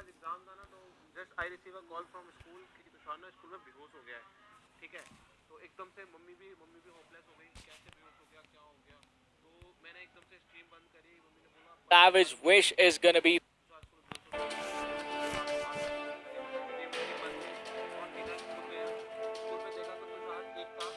Exam था ना, तो just I receive a call from school कि तुषार ना स्कूल में बेहोश हो गया है, ठीक है। तो एकदम से मम्मी भी होपलेस हो गई, कैसे बेहोश हो गया, क्या हो गया। तो मैंने एकदम से स्ट्रीम बंद करी, मम्मी ने बोला Savage wish is gonna be Tushar school बेहोश हो गया। स्ट्रीम मेरी बंद थी और सीधा स्कूल गया। स्कूल में देखा तो तुषार ठीक था।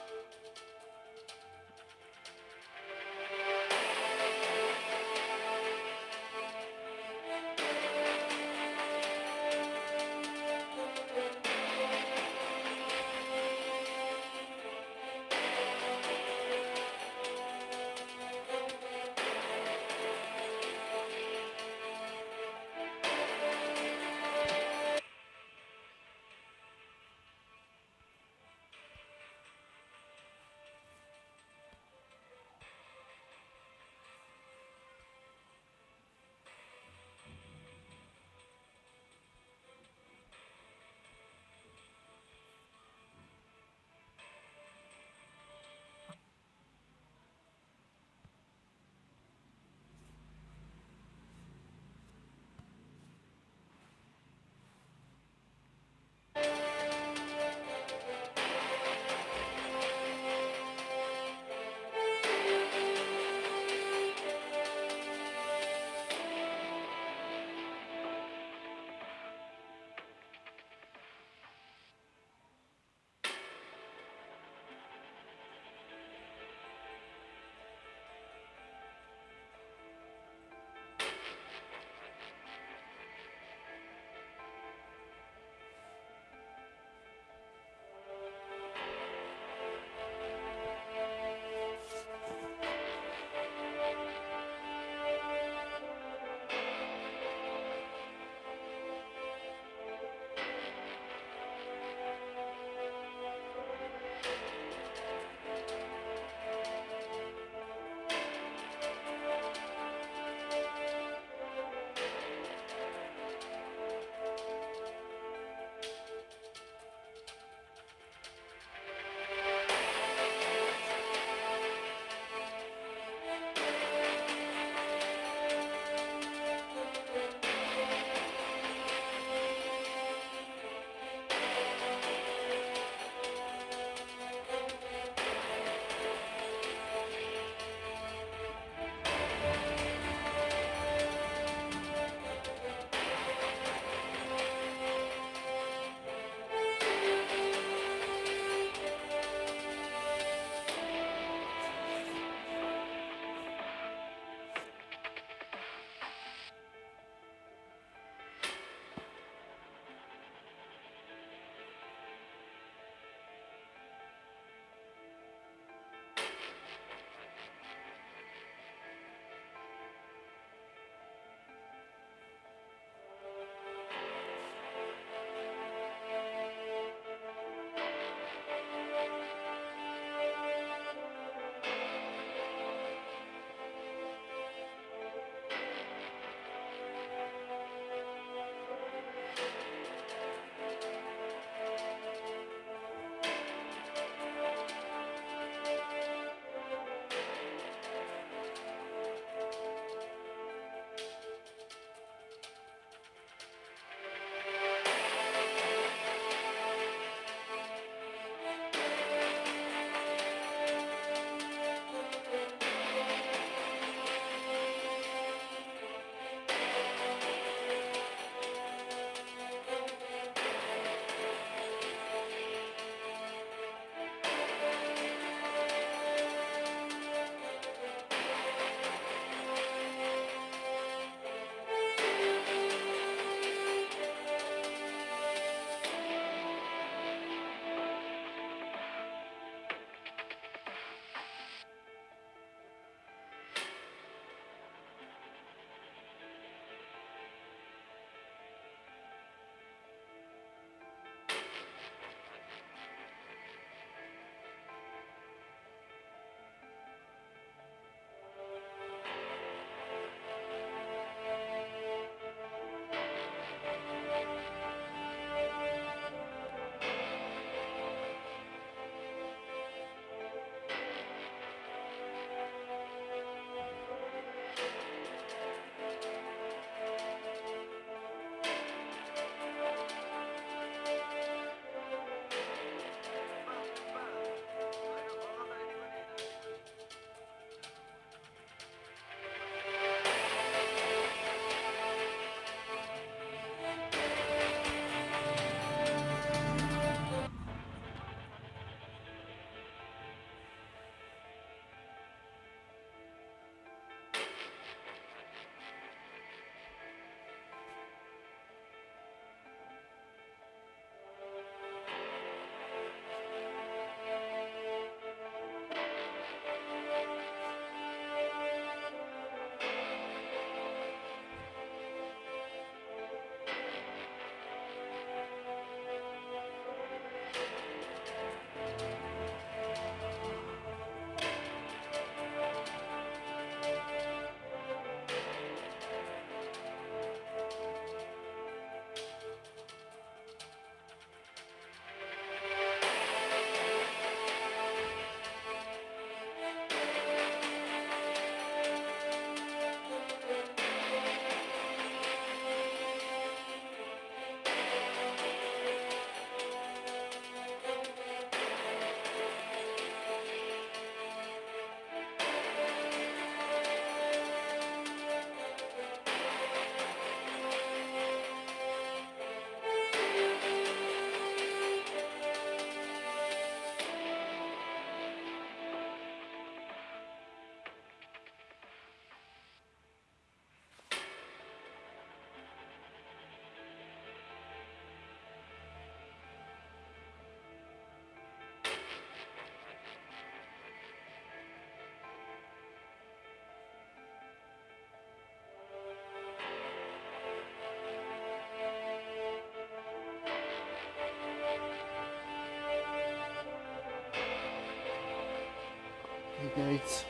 guys,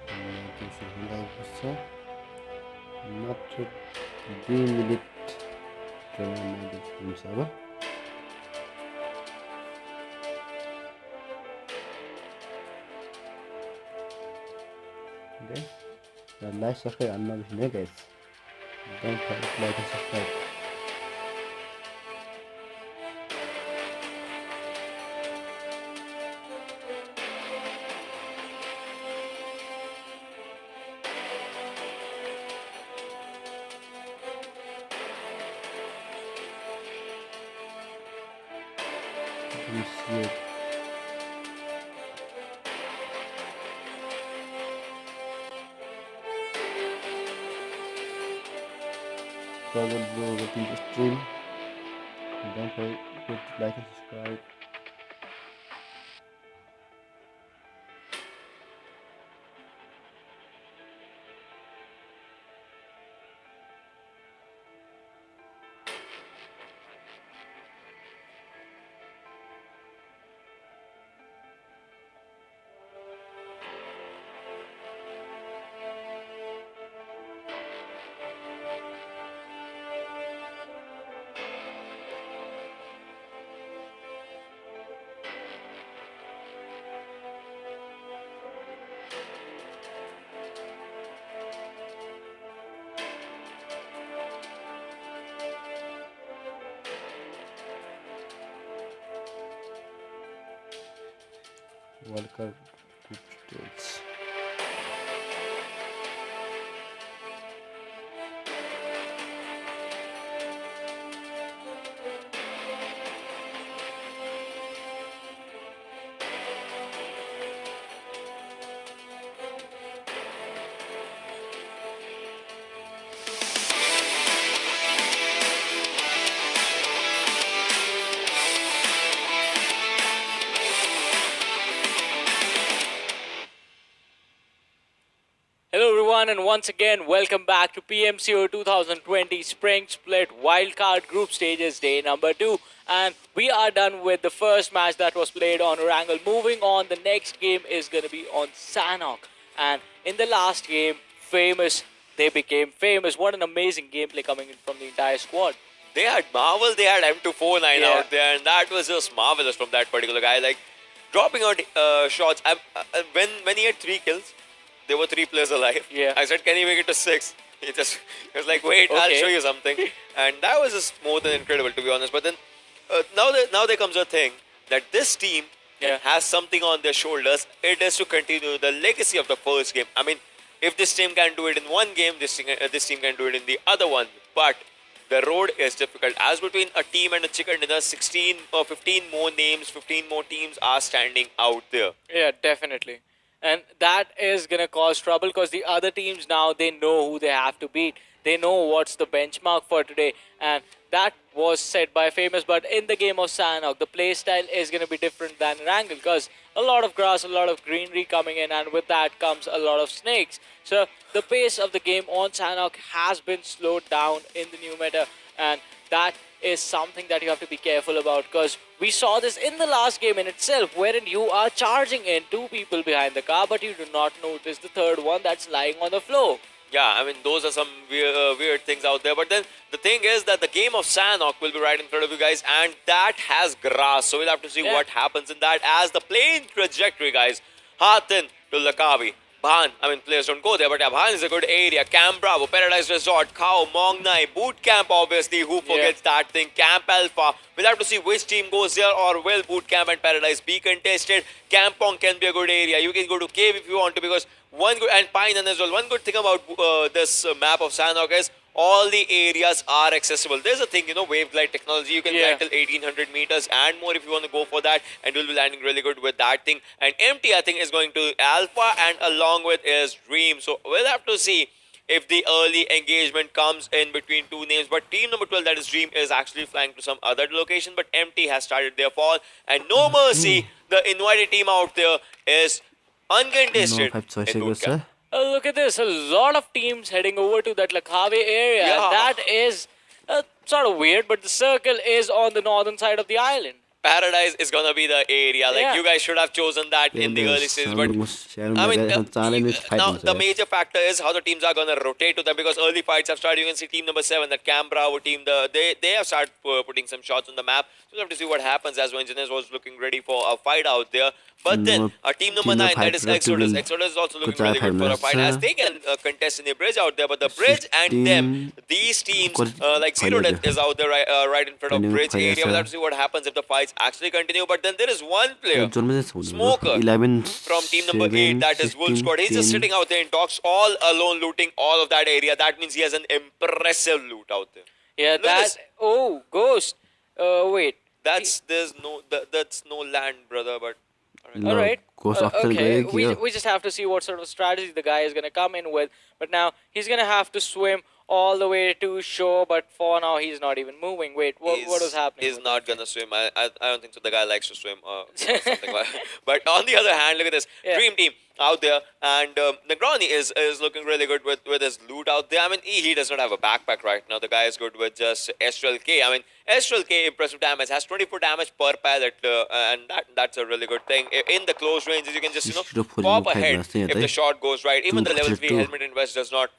game should live basta maत्र 2 minute मैले हुन्छ अब guys like subscribe हान्न नबिर्सनु है guys don't forget to like and subscribe Trouble bro watching the stream. Don't forget to like and subscribe. Welcome to details. Hello everyone, and once again welcome back to PMCO 2020 Spring Split Wildcard Group Stages Day number 2, and we are done with the first match that was played on Orangle. Moving on, the next game is going to be on Sanhok, and in the last game, they became famous. What an amazing gameplay coming in from the entire squad. They had Marvel, they had M249 out there, and that was just marvelous from that particular guy. Like, dropping out shots. When he had 3 kills, there were 3 players alive. Yeah. I said, can he make it to 6? He was like, wait, I'll show you something. And that was just more than incredible, to be honest. But then, now there comes a thing that this team has something on their shoulders. It is to continue the legacy of the first game. I mean, if this team can do it in one game, this team can do it in the other one. But the road is difficult. As between a team and a chicken dinner, 16 or 15 more names, 15 more teams are standing out there. Yeah, definitely. And that is going to cause trouble because the other teams now, they know who they have to beat. They know what's the benchmark for today. And that was said by Famous. But in the game of Sanhok, the playstyle is going to be different than Orangle because a lot of grass, a lot of greenery coming in. And with that comes a lot of snakes. So the pace of the game on Sanhok has been slowed down in the new meta. And that is something that you have to be careful about because we saw this in the last game in itself wherein you are charging in 2 people behind the car but you do not notice the third one that's lying on the floor. Yeah, I mean, those are some weird things out there. But then the thing is that the game of Sanhok will be right in front of you guys, and that has grass. So we'll have to see what happens in that as the plane trajectory, guys. Hathin to Lakavi. Bhan, I mean, players don't go there, but yeah, Bhan is a good area. Camp Bravo, Paradise Resort, Khao, Mongnai, Boot Camp, obviously. Who forgets that thing? Camp Alpha. We'll have to see which team goes there, or will Boot Camp and Paradise be contested. Kampong can be a good area. You can go to Cave if you want to, because and Painan as well. One good thing about this map of Sanhok is all the areas are accessible. There's a thing, you know, wave glide technology. You can glide till 1800 meters and more if you want to go for that, and you'll be landing really good with that thing. And MT, I think, is going to Alpha, and along with is Dream. So we'll have to see if the early engagement comes in between 2 names. But team number 12, that is Dream, is actually flying to some other location. But MT has started their fall, and No Mercy, the invited team out there, is uncontested. Oh, look at this. A lot of teams heading over to that Lakhave area. Yeah. That is sort of weird, but the circle is on the northern side of the island. Paradise is gonna be the area. Like Yeah. you guys should have chosen that in the early stages, but I mean, now the major factor is how the teams are gonna rotate to them, because early fights have started. You can see team number 7, that Cam Bravo team, they have started putting some shots on the map. So we'll have to see what happens, as Engineers was looking ready for a fight out there. But then team number 9, that is Exodus. Exodus is also looking really good for a fight, as they can contest in the bridge out there. But the bridge and them, these teams like Zero Death is out there right in front of bridge area. We'll have to see what happens if the fights actually continue. But then there is one player, Smoker, from team number 8, that is Wolf Squad. He's just sitting out there in talks, all alone, looting all of that area. That means he has an impressive loot out there. Yeah, that. Oh, Ghost. Wait. That's no land, brother. But all right. Okay. We We just have to see what sort of strategy the guy is gonna come in with. But now he's gonna have to swim all the way to shore. But for now, he's not even moving. Wait, what is happening? He's not gonna swim. I don't think so. The guy likes to swim or something like that. But on the other hand, look at this Dream Team out there, and Negroni is looking really good with his loot out there. I mean, he does not have a backpack right now. The guy is good with just Astral K. I mean, Astral K, impressive damage, has 24 damage per pallet, and that's a really good thing. In the close ranges, you can just pop ahead if the shot goes right. Even the level 3 helmet invest does not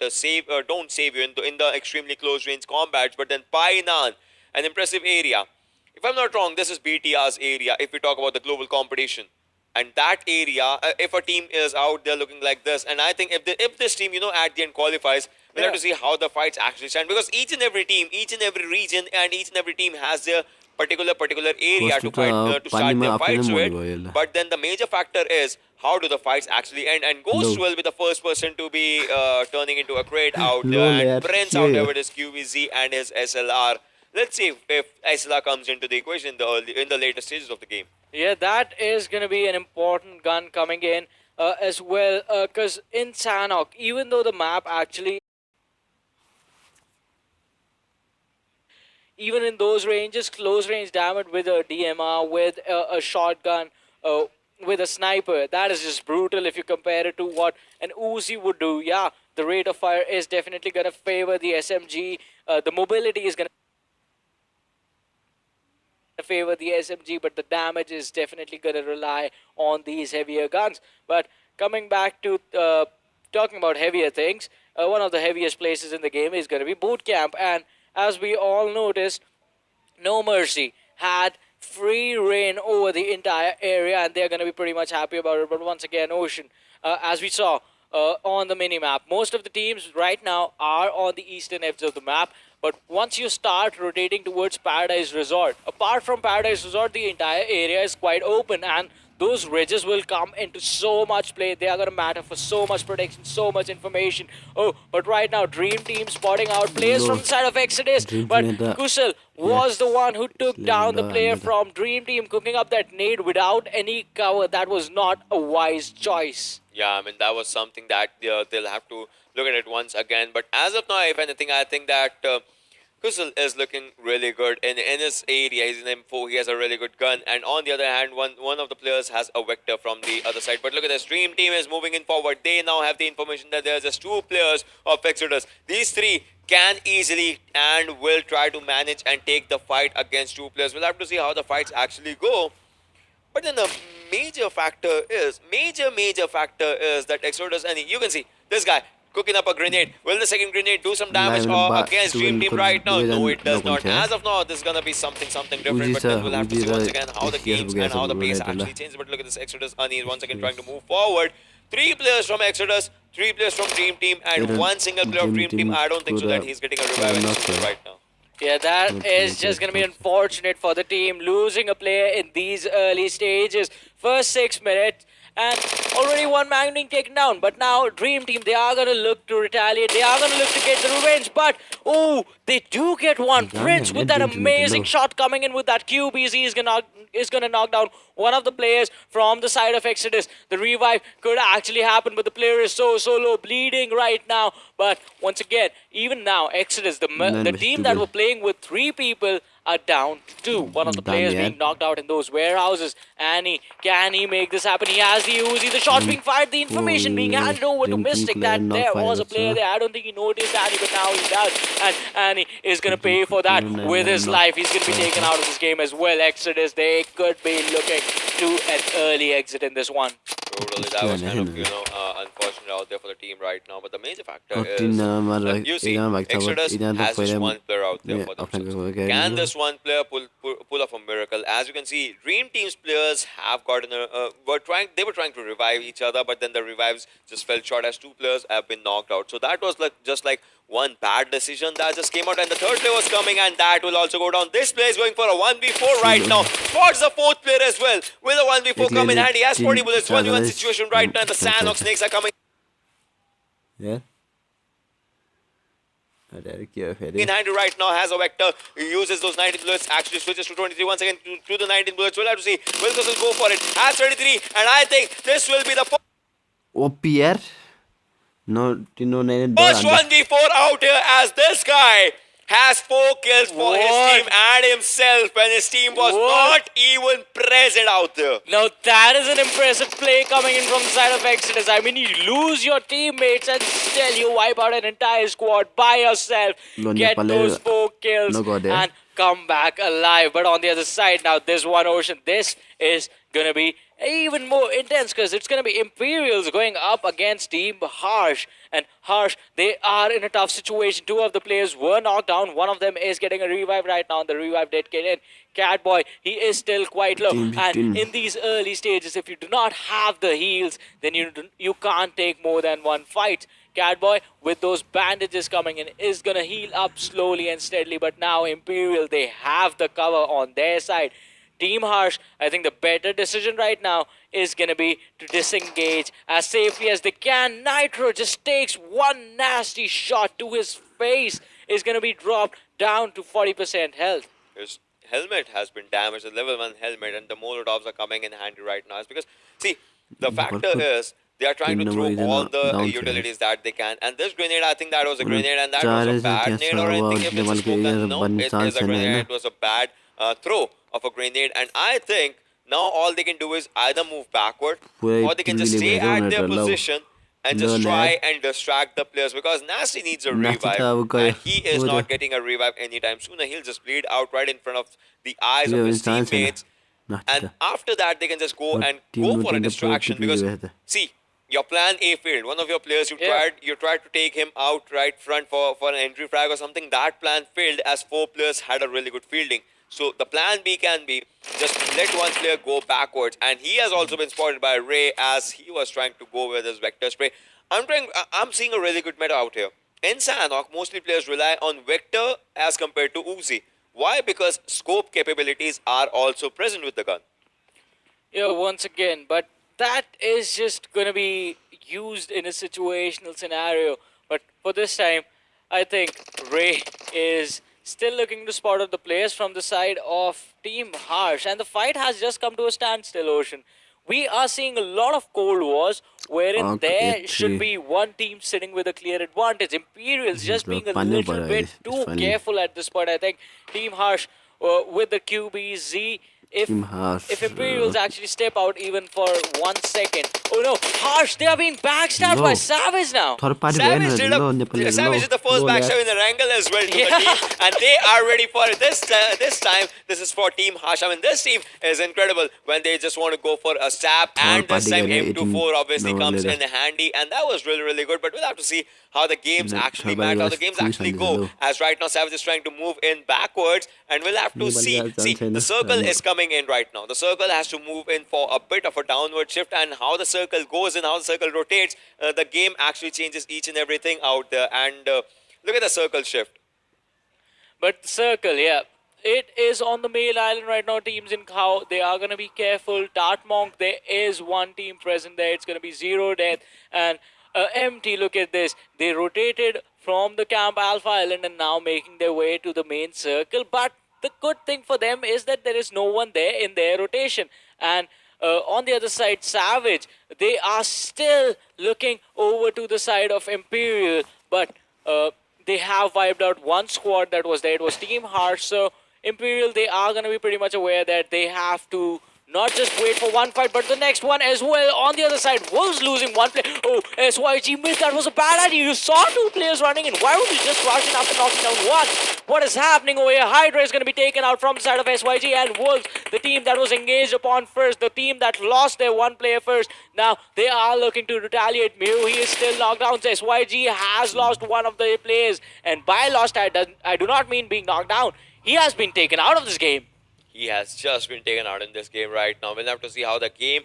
don't save you in the extremely close range combats. But then Painan, an impressive area. If I'm not wrong, this is BTR's area. If we talk about the global competition. And that area, if a team is out there looking like this, and I think if this team, at the end qualifies, we'll have to see how the fights actually stand. Because each and every team, each and every region, and each and every team has their particular area to fight, to start their fights with. But then the major factor is how do the fights actually end. And Ghost will be the first person to be turning into a crate out there. And Prince out there with his QVZ and his SLR. Let's see if SLR comes into the equation in the later stages of the game. Yeah, that is going to be an important gun coming in as well. Because in Sanhok, even though the map actually, even in those ranges, close range damage with a DMR, with a shotgun, with a sniper, that is just brutal if you compare it to what an Uzi would do. Yeah, the rate of fire is definitely going to favor the SMG. The mobility is going to favor the SMG, but the damage is definitely going to rely on these heavier guns. But coming back to talking about heavier things, one of the heaviest places in the game is going to be boot camp. And as we all noticed, No Mercy had free reign over the entire area, and they're going to be pretty much happy about it. But once again, Ocean, as we saw on the mini-map, most of the teams right now are on the eastern edge of the map. But once you start rotating towards Paradise Resort, apart from Paradise Resort, the entire area is quite open, and those ridges will come into so much play. They are going to matter for so much protection, so much information. Oh, but right now, Dream Team spotting out players from the side of Exodus. But Kusal was the one who took down the player from Dream Team, cooking up that nade without any cover. That was not a wise choice. Yeah, I mean, that was something that they'll have to look at it once again. But as of now, if anything, I think that Kusal is looking really good in his area. He's in M4. He has a really good gun. And on the other hand, one of the players has a vector from the other side. But look at this. Dream Team is moving in forward. They now have the information that there's just 2 players of Exodus. These 3 can easily and will try to manage and take the fight against 2 players. We'll have to see how the fights actually go. But then the major factor is that Exodus, and you can see this guy cooking up a grenade. Will the second grenade do some damage against Dream Team right now? No, it does not. As of now, this is gonna be something different. But then we'll have to see once again how the games and how the pace actually changes. But look at this Exodus. Ani is once again trying to move forward. 3 players from Exodus, 3 players from Dream Team, and 1 single player of Dream Team. I don't think so that he's getting a revive right now. Yeah, that is just going to be unfortunate for the team, losing a player in these early stages. First 6 minutes, and already 1 man being taken down. But now, Dream Team, they are going to look to retaliate. They are going to look to get the revenge. But, oh, they do get one. Prince with that amazing shot coming in with that QBZ is going to knock down one of the players from the side of Exodus. The revive could actually happen, but the player is so low, bleeding right now. But once again, even now, Exodus, the team that were playing with 3 people, are down to 2. One of the Done players yet. being knocked out in those warehouses. Annie, can he make this happen? He has the Uzi. The shots being fired. The information being handed over to Mystic that there was a player there. I don't think he noticed Annie, but now he does. And Annie is going to pay for that with his life. He's going to be taken out of this game as well. Exodus, they could be looking to an early exit in this one. Totally, that was kind of, unfortunate out there for the team right now. But the major factor is that you see, Exodus has just one player out there for themselves. Can this one player pull off a miracle? As you can see, Dream Team's players have gotten they were trying to revive each other, but then the revives just fell short as 2 players have been knocked out. So that was just like one bad decision that just came out, and the 3rd player was coming, and that will also go down. This player is going for a 1v4 right now. Spots the 4th player as well. Will a 1v4 come in handy? He has 40 bullets, 1v1 situation right now, and the Sanok Snakes are coming Yeah. in handy right now. Has a Vector. He uses those 19 bullets, actually switches to 23 once again to the 19 bullets. We'll have to see. Wilkos will go for it. Has 33, and I think this will be the OP यार. No, first 1v4 out here, as this guy has 4 kills for his team and himself when his team was not even present out there. Now that is an impressive play coming in from the side of Exodus. I mean, you lose your teammates and still you wipe out an entire squad by yourself. Get those 4 kills and come back alive. But on the other side now, this one Ocean, this is gonna be even more intense because it's going to be Imperials going up against Team Harsh. And Harsh, they are in a tough situation. 2 of the players were knocked down. One of them is getting a revive right now. The revive did get in. Catboy, he is still quite low. And in these early stages, if you do not have the heals, then you can't take more than 1 fight. Catboy, with those bandages coming in, is going to heal up slowly and steadily. But now Imperial, they have the cover on their side. Team Harsh, I think the better decision right now is going to be to disengage as safely as they can. Nitro just takes one nasty shot to his face. Is going to be dropped down to 40% health. His helmet has been damaged, the level 1 helmet, and the Molotovs are coming in handy right now. It's because, see, the factor is they are trying to throw all the utilities that they can. And this grenade, I think that was a grenade, and that was a bad nade or anything. If it's a smoke, then no, it is a grenade. It was a bad throw of a grenade, and I think now all they can do is either move backward or they can just stay at their position and just try and distract the players, because Nasty needs a revive and he is not getting a revive anytime soon. He'll just bleed out right in front of the eyes of his teammates, and after that they can just go and go for a distraction, because see, your plan A failed. One of your players, you tried to take him out right front for an entry frag or something. That plan failed as 4 players had a really good fielding. So the plan B can be just let one player go backwards, and he has also been spotted by Ray as he was trying to go with his Vector spray. I'm seeing a really good meta out here. In Sanok, mostly players rely on Vector as compared to Uzi. Why? Because scope capabilities are also present with the gun. Yeah, once again, but that is just gonna be used in a situational scenario. But for this time, I think Ray is still looking to spot out the players from the side of Team Harsh, and the fight has just come to a standstill, Ocean. We are seeing a lot of Cold Wars wherein there should be one team sitting with a clear advantage. Imperials just being a little bit too careful at this point. I think Team Harsh with the QBZ, if Imperials actually step out even for 1 second. Oh no, Harsh, they are being backstabbed by Savage now. Savage did the first backstab in the Wrangle as well to the team, and they are ready for it. This time, this is for Team Harsh. I mean, this team is incredible when they just want to go for a stab, and this time M24 obviously comes in handy, and that was really, really good. But we'll have to see how the games actually matter, how the games actually go. As right now, Savage is trying to move in backwards, and we'll have to see. See, the circle is coming in right now. The circle has to move in for a bit of a downward shift, and how the circle goes and how the circle rotates, the game actually changes each and everything out there. And look at the circle shift. But the circle, yeah, it is on the male island right now. Teams in Khao, they are going to be careful. Dartmonk, there is one team present there. It's going to be 0 death. And empty, look at this. They rotated from the Camp Alpha Island and now making their way to the main circle. But the good thing for them is that there is no one there in their rotation. And on the other side, Savage, they are still looking over to the side of Imperial. But they have wiped out one squad that was there. It was Team Harsh. So Imperial, they are going to be pretty much aware that they have to not just wait for one fight, but the next one as well. On the other side, Wolves losing one play. Oh, SYG missed. That was a bad idea. You saw two players running in. Why would you just rush in after knocking down one? What is happening over here? Hydra is going to be taken out from the side of SYG, and Wolves, the team that was engaged upon first, the team that lost their one player first, now they are looking to retaliate. Mew, he is still knocked down. SYG has lost one of their players, and by lost, I do not mean being knocked down. He has been taken out of this game. He has just been taken out in this game right now. We'll have to see how the game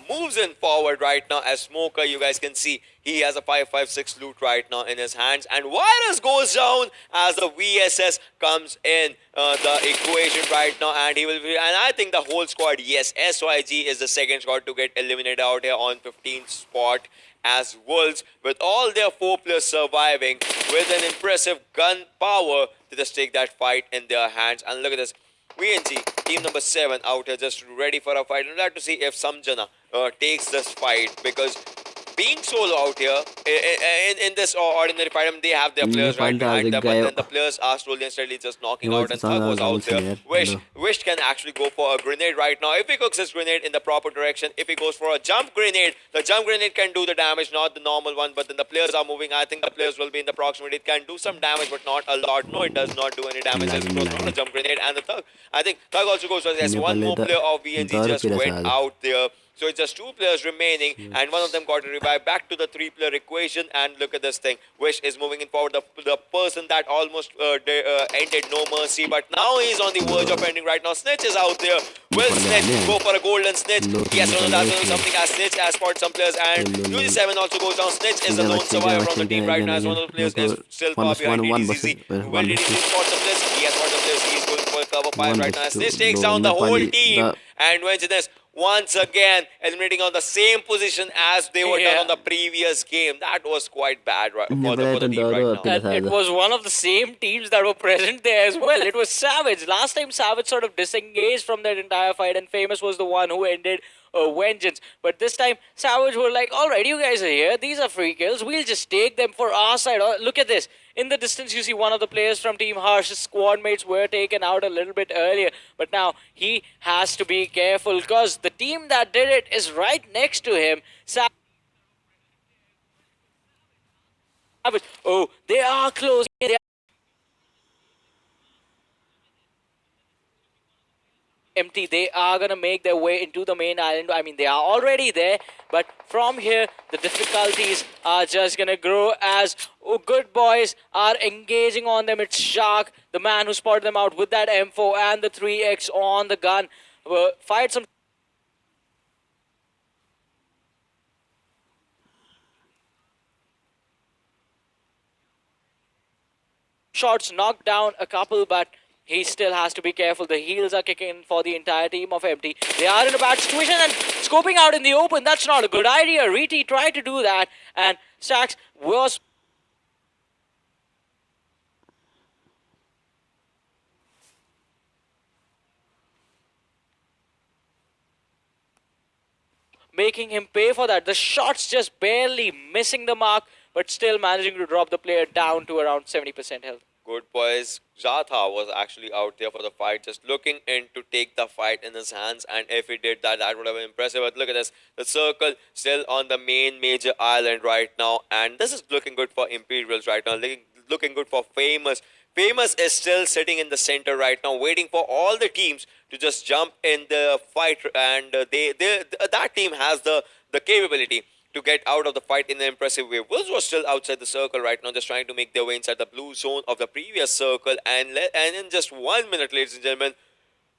moves in forward right now. As Smoker, you guys can see, he has a 5.56 loot right now in his hands. And Virus goes down as the VSS comes in the equation right now. And he will be, and I think the whole squad, yes, SYG is the second squad to get eliminated out here on 15th spot. As Wolves, with all their 4 players surviving, with an impressive gun power to just take that fight in their hands. And look at this. VNG, team number 7 out here just ready for a fight. We'll have to see if Samjana takes this fight, because being solo out here in this ordinary fight, I mean, they have their players right behind them, but then the players are slowly and steadily just knocking out, and Thug was out there. Wish can actually go for a grenade right now. If he cooks his grenade in the proper direction, if he goes for a jump grenade, the jump grenade can do the damage, not the normal one, but then the players are moving. I think the players will be in the proximity. It can do some damage, but not a lot. No, it does not do any damage. As it goes for a jump grenade, and the Thug, I think Thug also goes for this. One more player of VNG just went out there. So it's just 2 players remaining, and one of them got to revive. Back to the 3-player equation, and look at this thing. Wish is moving in forward. The person that almost ended No Mercy, but now he's on the verge of ending right now. Snitch is out there. Will Snitch go for a golden snitch? Yes, no, that's going to be something as Snitch has spotted some players, and UG7 also goes down. Snitch is the lone survivor from the team right now, as one of the players is still far behind DDCC. Well, DDCC spots some players. He has spotted some players. He's going for cover 5 right now. Snitch takes down the whole team, and Vengeance once again eliminating on the same position as they were done on the previous game. That was quite bad for the team right now. And it was one of the same teams that were present there as well. It was Savage. Last time Savage sort of disengaged from that entire fight, and Famous was the one who ended Vengeance. But this time Savage were like, alright, you guys are here, these are free kills, we'll just take them for our side. Look at this. In the distance, you see one of the players from Team Harsh's squad mates were taken out a little bit earlier. But now he has to be careful, because the team that did it is right next to him. Savage. Oh, they are close. Empty. They are going to make their way into the main island. I mean, they are already there, but from here the difficulties are just going to grow as good boys are engaging on them. It's Shark, the man who spotted them out with that M4 and the 3x on the gun. Fired some shots, knocked down a couple, but he still has to be careful. The heals are kicking in for the entire team of Empty. They are in a bad situation, and scoping out in the open, that's not a good idea. Riti tried to do that, and Sax was making him pay for that. The shots just barely missing the mark, but still managing to drop the player down to around 70% health. Good boys. Jatha was actually out there for the fight, just looking in to take the fight in his hands, and if he did that, that would have been impressive. But look at this, the circle still on the main major island right now, and this is looking good for Imperials right now, looking good for Famous. Famous is still sitting in the center right now, waiting for all the teams to just jump in the fight, and that team has the capability to get out of the fight in an impressive way. Wolves was still outside the circle right now, just trying to make their way inside the blue zone of the previous circle. And in just 1 minute, ladies and gentlemen,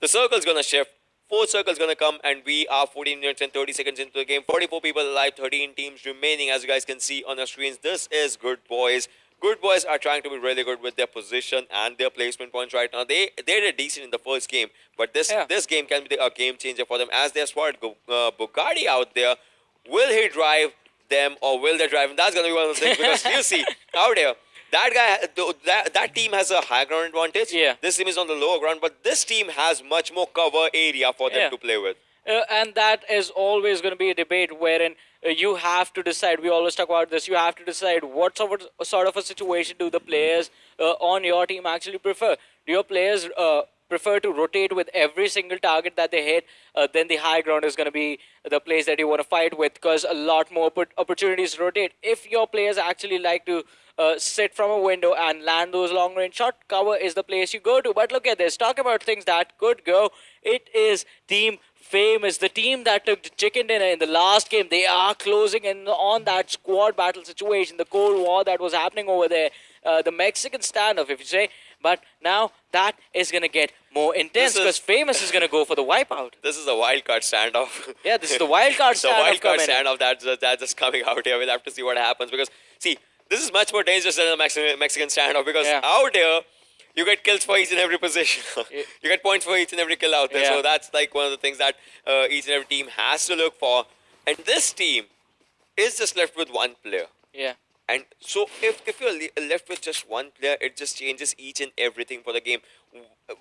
the circle's going to shift. 4th circle's going to come, and we are 14 minutes and 30 seconds into the game. 44 people alive, 13 teams remaining, as you guys can see on your screens. This is Good Boys. Good Boys are trying to be really good with their position and their placement points right now. They did decent in the first game, but this game can be a game changer for them, as they have spotted Bugatti out there. Will he drive them, or will they drive him? That's going to be one of the things, because you see out here, that guy, that team has a high ground advantage. Yeah. This team is on the lower ground, but this team has much more cover area for them to play with. And that is always going to be a debate wherein you have to decide. We always talk about this. You have to decide what sort of a situation do the players on your team actually prefer. Do your players prefer to rotate with every single target that they hit, then the high ground is going to be the place that you want to fight with, because a lot more opportunities to rotate. If your players actually like to sit from a window and land those long range shot, cover is the place you go to. But look at this. Talk about things that could go. It is Team Famous, the team that took the chicken dinner in the last game. They are closing in on that squad battle situation, the Cold War that was happening over there, the Mexican standoff, if you say. But now that is going to get more intense, because Famous is going to go for the wipeout. This is a wild card standoff. Yeah, this is the wild card The standoff. wild card standoff that's just coming out here. We'll have to see what happens, because see, this is much more dangerous than a Mexican standoff, because out here you get kills for each and every position. You get points for each and every kill out there. So that's like one of the things that each and every team has to look for. And this team is just left with one player. Yeah. And so if you're left with just one player, it just changes each and everything for the game.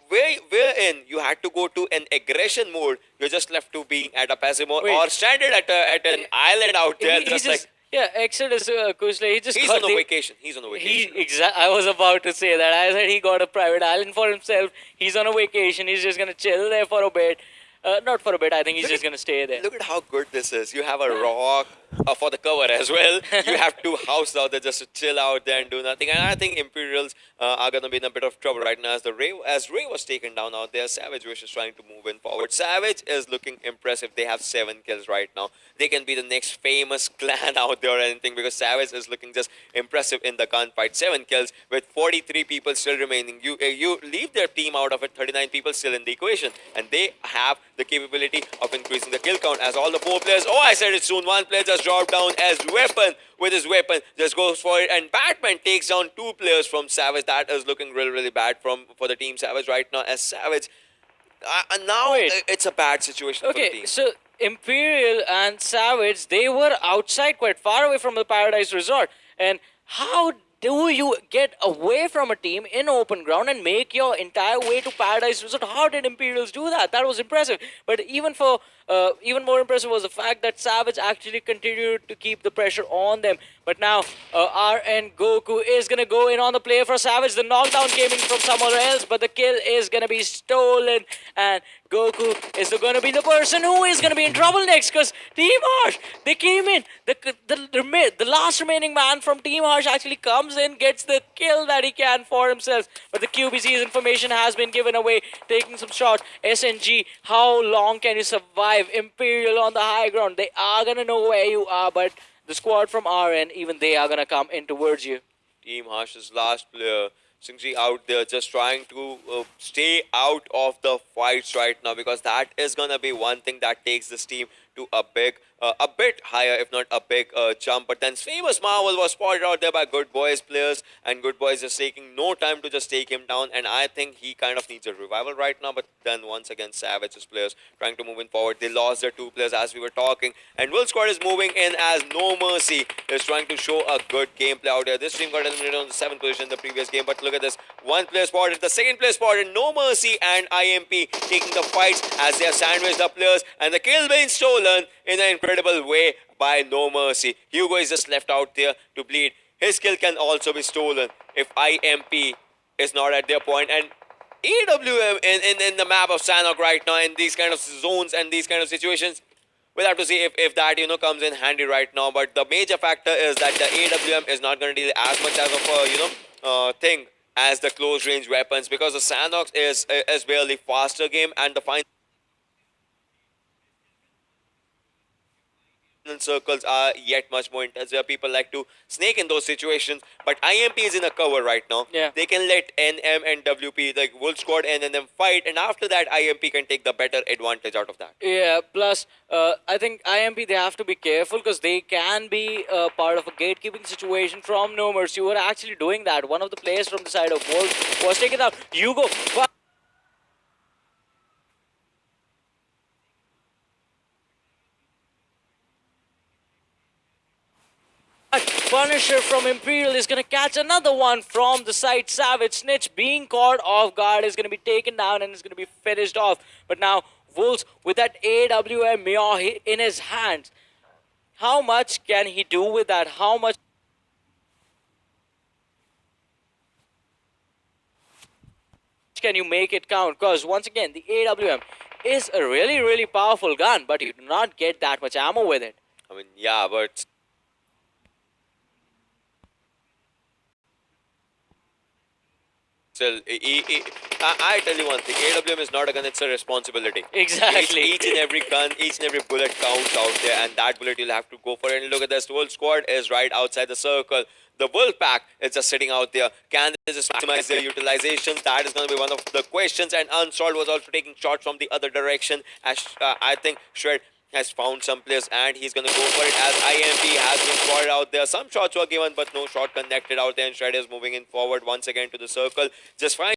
Wherein you had to go to an aggression mode, you're just left to being at a passive mode, or stranded at an island out there. Yeah, Exodus Kushle, he just He's got on a vacation. He's on a vacation. I was about to say that. I said he got a private island for himself. He's on a vacation. He's just gonna chill there for a bit. Not for a bit. I think he's just gonna stay there. Look at how good this is. You have a rock for the cover as well. You have two houses out there just to chill out there and do nothing. And I think Imperials are gonna be in a bit of trouble right now, as Ray was taken down out there. Savage Wish is trying to move in forward. Savage is looking impressive. They have 7 kills right now. They can be the next famous clan out there or anything, because Savage is looking just impressive in the gunfight. 7 kills with 43 people still remaining. You leave their team out of it, 39 people still in the equation, and they have the capability of increasing the kill count, as all the 4 players. Oh, I said it soon. 1 player just dropped down as weapon. With his weapon, just goes for it, and Batman takes down 2 players from Savage. That is looking really bad for the team Savage right now, as Savage. Now it's a bad situation for the team. So Imperial and Savage, they were outside, quite far away from the Paradise Resort. And how do you get away from a team in open ground and make your entire way to Paradise Resort? How did Imperials do that? That was impressive. But even more impressive was the fact that Savage actually continued to keep the pressure on them. But now RN Goku is going to go in on the play for Savage. The knockdown came in from somewhere else, but the kill is going to be stolen. And Goku is going to be the person who is going to be in trouble next, because Team Harsh, they came in. The last remaining man from Team Harsh actually comes in, gets the kill that he can for himself. But the QBC's information has been given away, taking some shots. SNG, how long can you survive? Imperial on the high ground. They are going to know where you are, but the squad from RN, even they are going to come in towards you. Team Harsh's last player, Singji, out there just trying to stay out of the fights right now, because that is going to be one thing that takes this team to a bit higher, if not a big jump. But then Famous Marvel was spotted out there by Good Boys players, and Good Boys just taking no time to just take him down, and I think he kind of needs a revival right now. But then once again, Savage's players trying to move in forward. They lost their 2 players as we were talking, and Will Squad is moving in as No Mercy is trying to show a good gameplay out there. This team got eliminated on the 7th position in the previous game, but look at this. 1 player spotted, the 2nd player spotted. No Mercy and IMP taking the fights as they have sandwiched the players, and the kill being stolen in an incredible way by No Mercy. Hugo is just left out there to bleed. His kill can also be stolen if IMP is not at their point. And AWM in the map of Sanhok right now, in these kind of zones and these kind of situations, we'll have to see if that comes in handy right now. But the major factor is that the AWM is not going to deal as much as of a thing as the close range weapons, because the Sanhok is barely faster game, and the final circles are yet much more intense, where people like to snake in those situations. But IMP is in a cover right now. Yeah. They can let NM and WP, like Wolf Squad and them fight, and after that IMP can take the better advantage out of that. Yeah, plus I think IMP, they have to be careful, because they can be part of a gatekeeping situation from No Mercy. You were actually doing that. One of the players from the side of Wolf was taken out. Hugo. Punisher from Imperial is going to catch another one from the side. Savage Snitch, being caught off guard, is going to be taken down and is going to be finished off. But now Wolves with that AWM Meow in his hands. How much can he do with that? How much can you make it count? Because once again, the AWM is a really, really powerful gun, but you do not get that much ammo with it. I mean, yeah, but still, I tell you one thing, AWM is not a gun, it's a responsibility. Exactly. Each and every gun, each and every bullet counts out there, and that bullet you'll have to go for it. And look at this, the whole squad is right outside the circle. The Wolf Pack is just sitting out there. Can they just maximize their utilizations? That is going to be one of the questions. And Unsolved was also taking shots from the other direction, as I think Shred has found some players and he's going to go for it, as IMP has been spotted out there. Some shots were given, but no shot connected out there, and Shred is moving in forward once again to the circle. Just fine.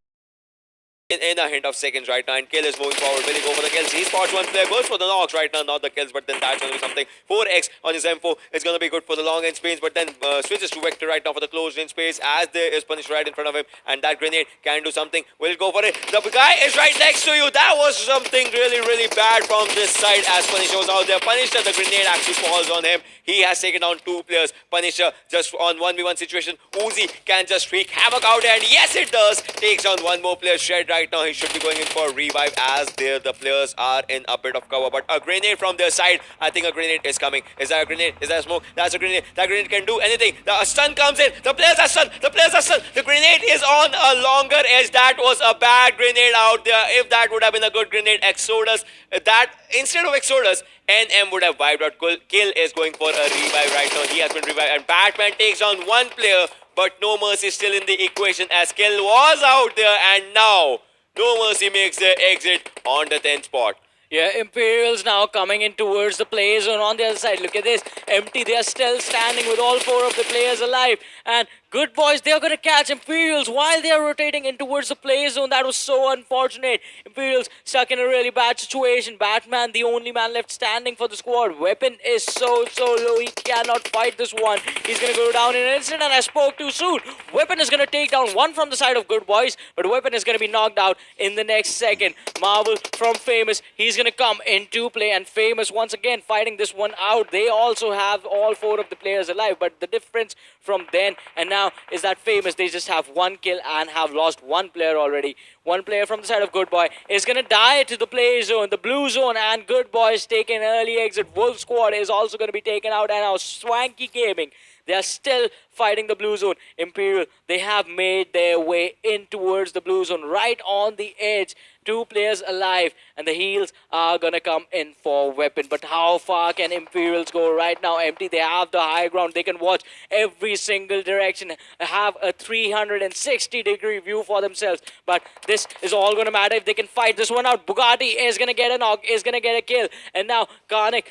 In a hint of seconds right now, and Kill is moving forward. Will he go for the kills? He spots one player, goes for the knocks right now, not the kills, but then that's going to be something. 4x on his M4 is going to be good for the long range space, but then switches to Vector right now for the close range space, as there is Punish right in front of him, and that grenade can do something. Will he go for it? The guy is right next to you. That was something really, really bad from this side, as Punisher was out there. Punisher, the grenade actually falls on him. He has taken down 2 players. Punisher just on 1v1 situation. Uzi can just wreak havoc out there, and yes, it does. Takes down one more player. Shred right now, he should be going in for a revive, as there the players are in a bit of cover, but a grenade from their side. I think a grenade is coming. Is that a grenade? Is that a smoke? That's a grenade. That grenade can do anything. The stun comes in. The players are stunned. The players are stunned. The grenade is on a longer edge. That was a bad grenade out there. If that would have been a good grenade, Exodus, that instead of Exodus, NM would have wiped out. Kill is going for a revive right now. He has been revived, and Batman takes on one player, but No Mercy still in the equation, as Kill was out there, and now No Mercy makes their exit on the 10th spot. Yeah, Imperials now coming in towards the play zone on the other side. Look at this. Empty. They are still standing with all 4 of the players alive. And Good Boys, they are going to catch Imperials while they are rotating in towards the play zone. That was so unfortunate. Imperials stuck in a really bad situation. Batman, the only man left standing for the squad. Weapon is so low. He cannot fight this one. He's going to go down in an instant, and I spoke too soon. Weapon is going to take down one from the side of Good Boys, but Weapon is going to be knocked out in the next second. Marvel from Famous, he's going to come into play, and Famous once again fighting this one out. They also have all 4 of the players alive, but the difference from then and now is that Famous, they just have 1 kill and have lost 1 player already. 1 player from the side of Good Boy is going to die to the play zone, the blue zone, and Good Boys taking an early exit. Wolf Squad is also going to be taken out, and now Swanky Gaming, they are still fighting the blue zone. Imperial, they have made their way in towards the blue zone, right on the edge. 2 players alive, and the heals are gonna come in for Weapon. But how far can Imperials go right now? Empty, they have the high ground. They can watch every single direction, have a 360-degree view for themselves. But this is all gonna matter if they can fight this one out. Bugatti is gonna get a knock, is gonna get a kill. And now Karnik,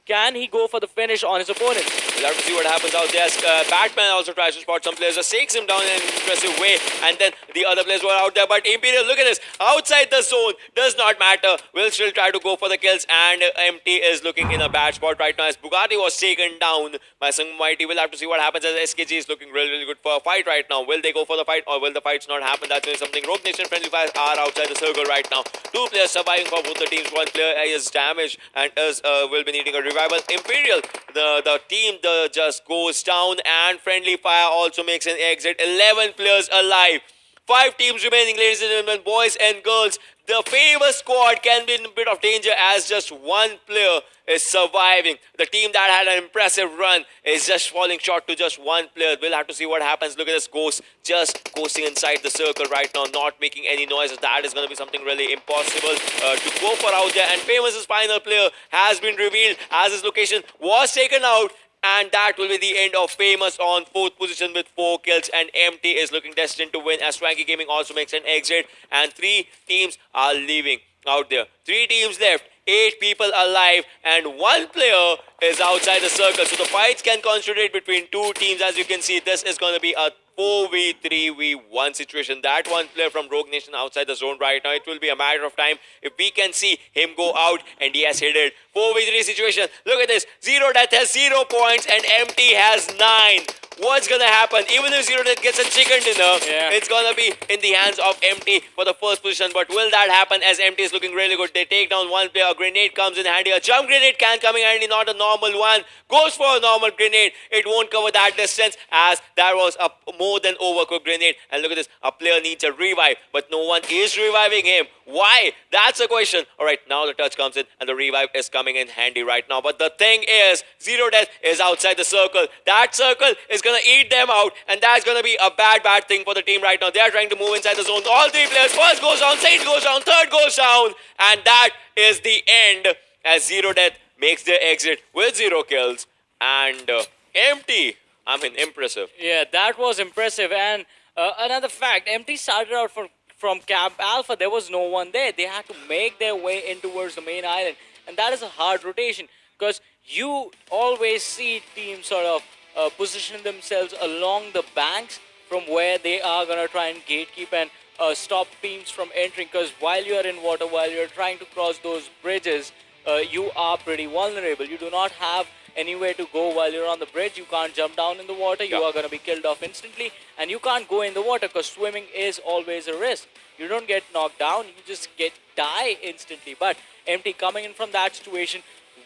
can he go for the finish on his opponent? We'll have to see what happens out there. Batman also tries to spot some players, just takes him down in an impressive way, and then the other players were out there. But Imperial, look at this, outside the zone, does not matter. Will still try to go for the kills, and MT is looking in a bad spot right now, as Bugatti was taken down by Sung Mighty. We'll have to see what happens, as SKG is looking really good for a fight right now. Will they go for the fight, or will the fights not happen? That's really something. Rogue Nation friendly fires are outside the circle right now. 2 players surviving for both the teams. 1 player is damaged and will be needing a revival. Imperial, the team just goes down, and friendly fire also makes an exit. 11 players alive. 5 teams remaining, ladies and gentlemen, boys and girls. The Famous squad can be in a bit of danger, as just 1 player is surviving. The team that had an impressive run is just falling short to just 1 player. We'll have to see what happens. Look at this Ghost just ghosting inside the circle right now, not making any noise. That is going to be something really impossible to go for out there. And Famous's final player has been revealed, as his location was taken out. And that will be the end of Famous on 4th position with 4 kills, and MT is looking destined to win, as Swanky Gaming also makes an exit, and 3 teams are leaving out there. 3 teams left, 8 people alive, and 1 player is outside the circle. So the fights can concentrate between 2 teams. As you can see, this is going to be a 4v3v1 situation. That 1 player from Rogue Nation outside the zone right now. It will be a matter of time if we can see him go out, and he has hit it. 4v3 situation. Look at this. 0 Death has 0 points, and MT has 9. what's gonna happen? Even if Zero Death gets a chicken dinner, Yeah. it's gonna be in the hands of Empty for the first position. But will that happen as Empty is looking really good? They take down one player, a grenade comes in handy, a jump grenade can come in handy, not a normal one. Goes for a normal grenade. It won't cover that distance as that was a more than overcooked grenade. And look at this, a player needs a revive, but no one is reviving him. Why? That's the question. Alright, now the touch comes in and the revive is coming in handy right now. But the thing is, Zero Death is outside the circle. That circle is gonna eat them out, and that's gonna be a bad thing for the team right now. They are trying to move inside the zone. All three players, first goes down, second goes down, third goes down, and that is the end as Zero Death makes their exit with 0 kills. And Empty, I mean, impressive. Yeah, that was impressive. And another fact, Empty started out from Camp Alpha. There was no one there. They had to make their way in towards the main island. And that is a hard rotation because you always see teams sort of position themselves along the banks from where they are going to try and gatekeep and stop teams from entering. Because while you are in water, while you're trying to cross those bridges, you are pretty vulnerable. You do not have anywhere to go while you're on the bridge. You can't jump down in the water. You are going to be killed off instantly. And you can't go in the water because swimming is always a risk. You don't get knocked down. You just die instantly. But Empty coming in from that situation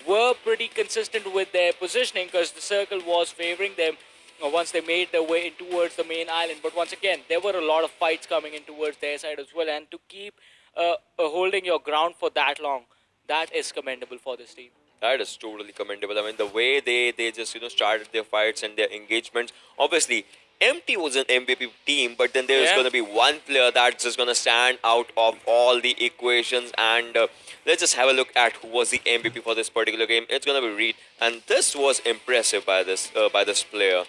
were pretty consistent with their positioning because the circle was favoring them once they made their way in towards the main island. But once again, there were a lot of fights coming in towards their side as well. And to keep holding your ground for that long, that is commendable for this team. That is totally commendable. I mean, the way they just, started their fights and their engagements. Obviously, Empty was an MVP team, but then there's going to be one player that's just going to stand out of all the equations. And let's just have a look at who was the MVP for this particular game. It's going to be Reed. And this was impressive by this player.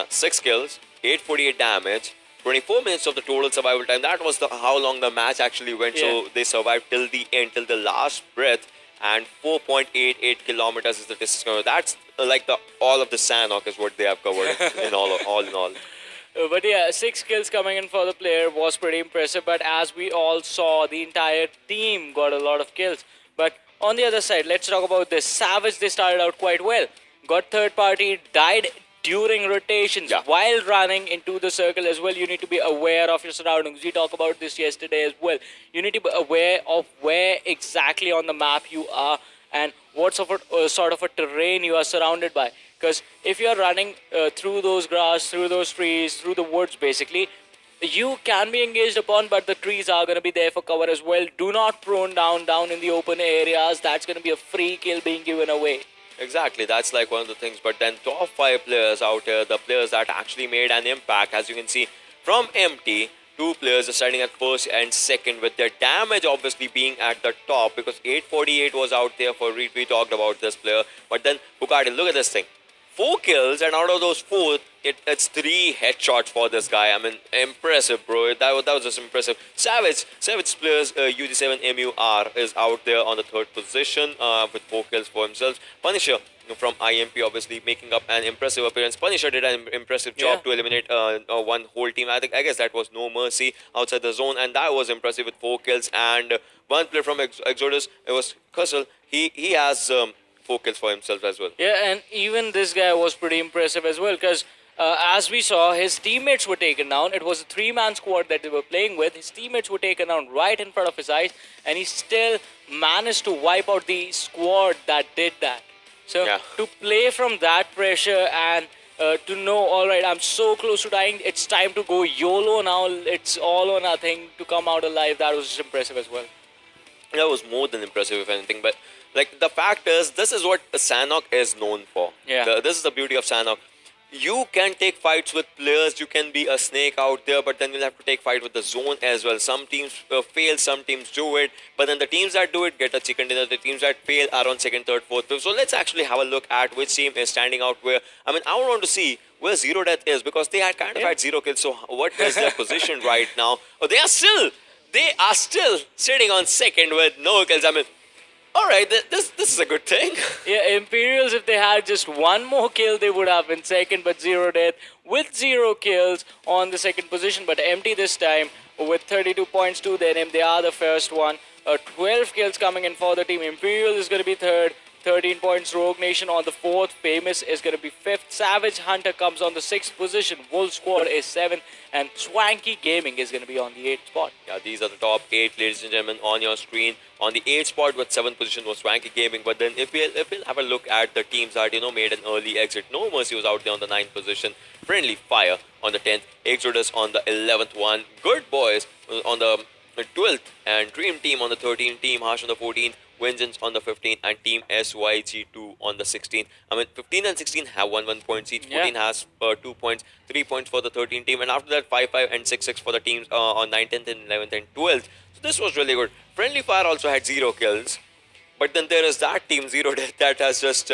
6 kills, 848 damage, 24 minutes of the total survival time. That was how long the match actually went. So they survived till the end, till the last breath. And 4.88 kilometers is the distance. That's like all of the Sanhok is what they have covered in all in all. But yeah, 6 kills coming in for the player was pretty impressive. But as we all saw, the entire team got a lot of kills. But on the other side, let's talk about this. Savage, they started out quite well. Got third party, died during rotations while running into the circle as well. You need to be aware of your surroundings. We talked about this yesterday as well. You need to be aware of where exactly on the map you are and what sort of a terrain you are surrounded by. Because if you are running through those grass, through those trees, through the woods basically, you can be engaged upon, but the trees are going to be there for cover as well. Do not prone down in the open areas. That's going to be a free kill being given away. Exactly, that's like one of the things. But then top 5 players out here, the players that actually made an impact, as you can see from Empty, 2 players are starting at first and second, with their damage obviously being at the top because 848 was out there for Reed. We talked about this player. But then Bugatti, look at this thing. 4 kills, and out of those 4, it's 3 headshots for this guy. I mean, impressive, bro. That was just impressive. Savage players, UG7MUR is out there on the 3rd position with 4 kills for himself. Punisher from IMP obviously making up an impressive appearance. Punisher did an impressive job to eliminate one whole team. I guess that was No Mercy outside the zone, and that was impressive with 4 kills. And one player from Exodus, it was Kussel. He has 4 kills for himself as well. Yeah, and even this guy was pretty impressive as well because as we saw, his teammates were taken down. It was a 3-man squad that they were playing with. His teammates were taken down right in front of his eyes, and he still managed to wipe out the squad that did that. So to play from that pressure and to know, all right, I'm so close to dying, it's time to go YOLO now, it's all or nothing to come out alive, that was just impressive as well. That was more than impressive, if anything. But like, the fact is, this is what Sanhok is known for. This is the beauty of Sanhok. You can take fights with players, you can be a snake out there, but then you'll have to take fight with the zone as well. Some teams fail, some teams do it, but then the teams that do it get a chicken dinner. The teams that fail are on 2nd, 3rd, 4th, 5th. So let's actually have a look at which team is standing out where. I mean, I want to see where Zero Death is because they had kind of had 0 kills. So what is their position right now? Oh, they are still sitting on 2nd with no kills. I mean, alright, this is a good thing. Yeah, Imperials, if they had just one more kill, they would have been 2nd, but Zero Death with 0 kills on the 2nd position. But Empty this time with 32 points to their name. They are the first one. 12 kills coming in for the team. Imperial is going to be 3rd. 13 points. Rogue Nation on the 4th. Famous is going to be 5th. Savage Hunter comes on the 6th position. Wolf Squad is 7th. And Swanky Gaming is going to be on the 8th spot. Yeah, these are the top 8, ladies and gentlemen, on your screen. On the 8th spot with 7th position was Swanky Gaming. But then if we'll have a look at the teams that, made an early exit, No Mercy was out there on the 9th position. Friendly Fire on the 10th. Exodus on the 11th one. Good Boys on the 12th. And Dream Team on the 13th. Team Harsh on the 14th. Vengeance on the 15th. And Team SYG2 on the 16th. 15 and 16 have 1 points each. 14 has 2 points. 3 points for the 13th team. And after that, 5 and 6 for the teams on 9th, 10th, and 11th, and 12th. So this was really good. Friendly Fire also had 0 kills. But then there is that team, Zero Death, that has just,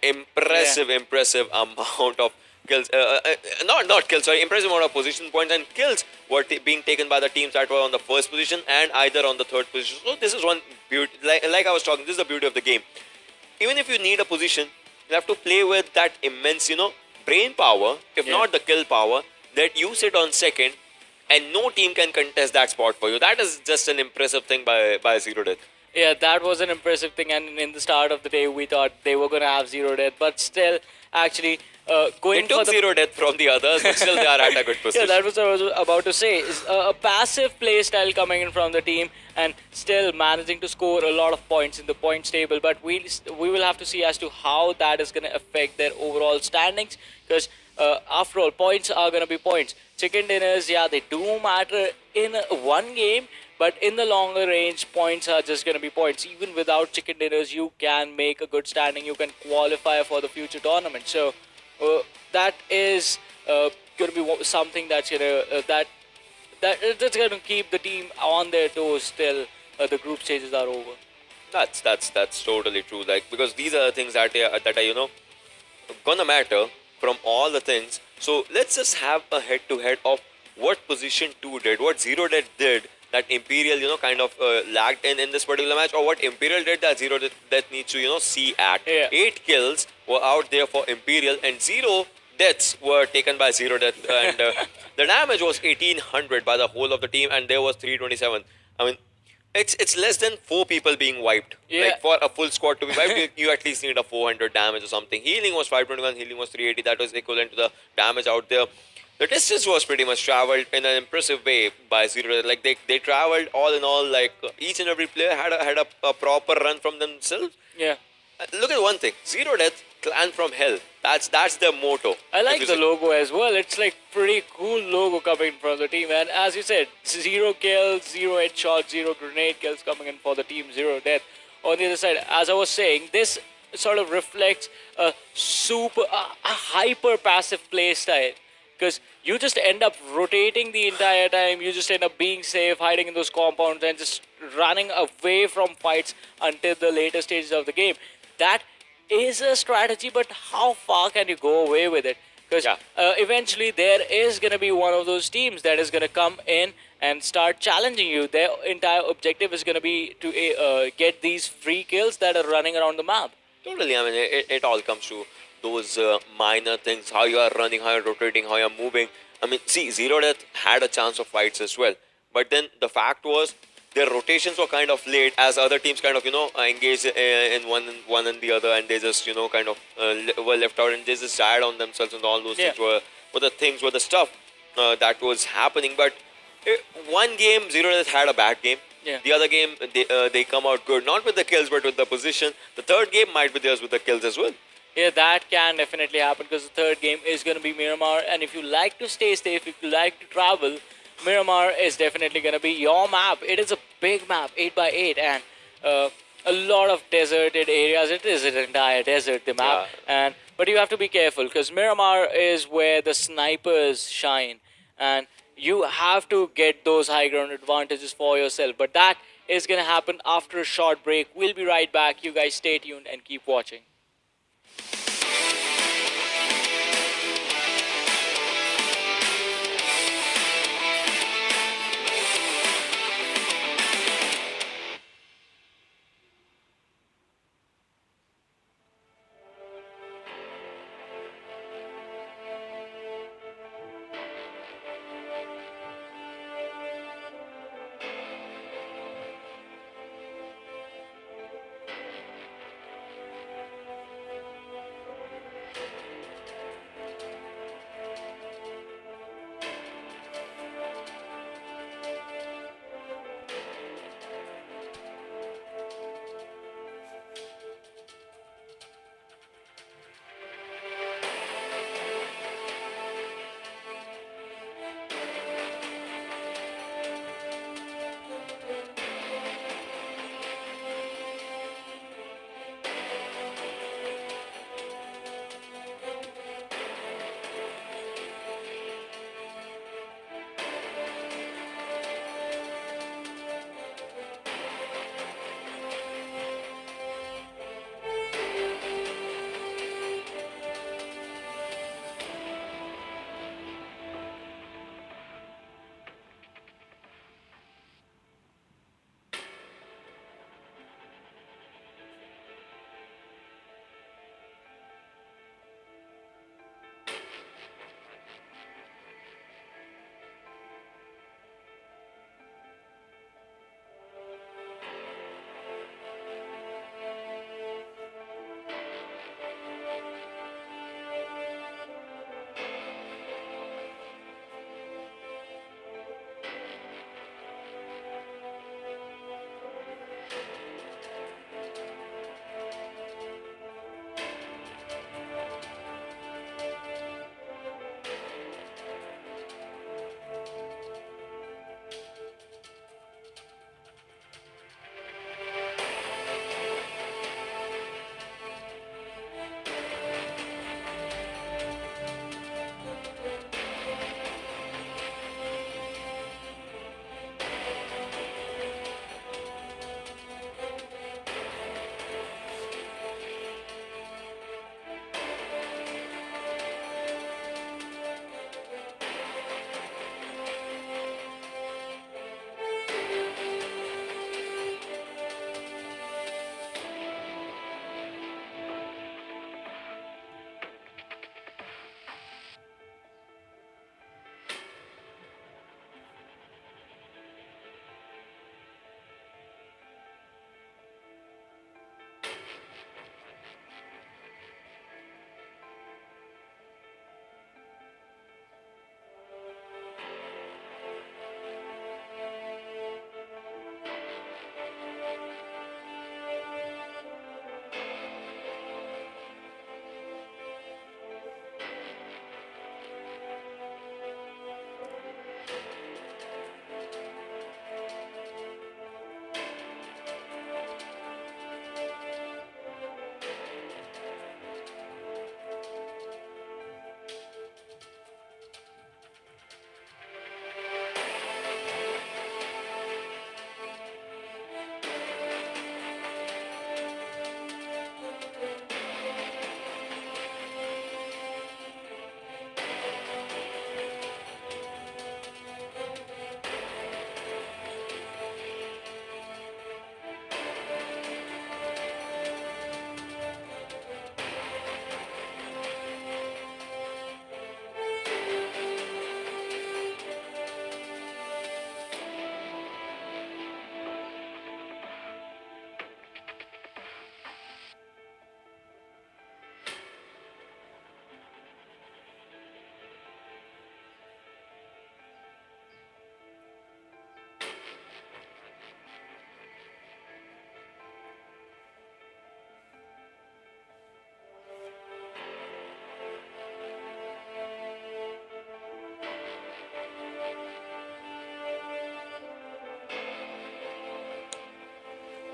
impressive amount of kills. Not kills, sorry, impressive amount of position points, and kills were being taken by the teams that were on the 1st position and either on the 3rd position. So this is one beauty, like I was talking, this is the beauty of the game. Even if you need a position, you have to play with that immense, brain power, if not the kill power, that you sit on 2nd and no team can contest that spot for you. That is just an impressive thing by Zero Death. Yeah, that was an impressive thing, and in the start of the day, we thought they were going to have 0 death, but still, actually, going They took for the 0 death from the others, but still they are at a good position. Yeah, that was what I was about to say. Is a passive play style coming in from the team and still managing to score a lot of points in the points table. But we will have to see as to how that is going to affect their overall standings, because after all, points are going to be points. Chicken dinners, yeah, they do matter in one game, but in the longer range, points are just going to be points. Even without chicken dinners, you can make a good standing. You can qualify for the future tournament. So that is going to be something that's going to that's going to keep the team on their toes till the group stages are over. That's totally true. Like, because these are the things that are gonna matter from all the things. So let's just have a head-to-head of what position 2 did, what Zero Death did that Imperial, kind of lagged in this particular match, or what Imperial did that Zero Death needs to, see at. Yeah. 8 kills were out there for Imperial, and 0 deaths were taken by Zero Death, and the damage was 1800 by the whole of the team, and there was 327. It's less than 4 people being wiped. Yeah. Like, for a full squad to be wiped, you at least need a 400 damage or something. Healing was 521, healing was 380. That was equivalent to the damage out there. The distance was pretty much traveled in an impressive way by Zero. Like, they traveled all in all. Like, each and every player had a proper run from themselves. Yeah. Look at one thing: Zero Death, Clan from Hell. That's their motto. I like the logo as well. It's like pretty cool logo coming from the team. And as you said, 0 kills, 0 headshots, 0 grenade kills coming in for the team, 0 death. On the other side, as I was saying, this sort of reflects a hyper passive play style. Because you just end up rotating the entire time. You just end up being safe, hiding in those compounds, and just running away from fights until the later stages of the game. That is a strategy, but how far can you go away with it? Because eventually there is going to be one of those teams that is going to come in and start challenging you. Their entire objective is going to be to get these free kills that are running around the map. Totally. It all comes to those minor things: how you are running, how you're rotating, how you're moving. See, Zero Death had a chance of fights as well, but then the fact was their rotations were kind of late as other teams kind of engaged in one and the other, and they just kind of were left out, and they just died on themselves, and all those things were the stuff that was happening. But one game Zero Death had a bad game. Yeah. The other game they come out good, not with the kills but with the position. The third game might be theirs with the kills as well. Yeah, that can definitely happen, because the third game is going to be Miramar, and if you like to stay safe, if you like to travel, Miramar is definitely going to be your map. It is a big map, 8x8, and a lot of deserted areas. It is an entire desert, the map. But you have to be careful, because Miramar is where the snipers shine, and you have to get those high ground advantages for yourself. But that is going to happen after a short break. We'll be right back. You guys stay tuned and keep watching.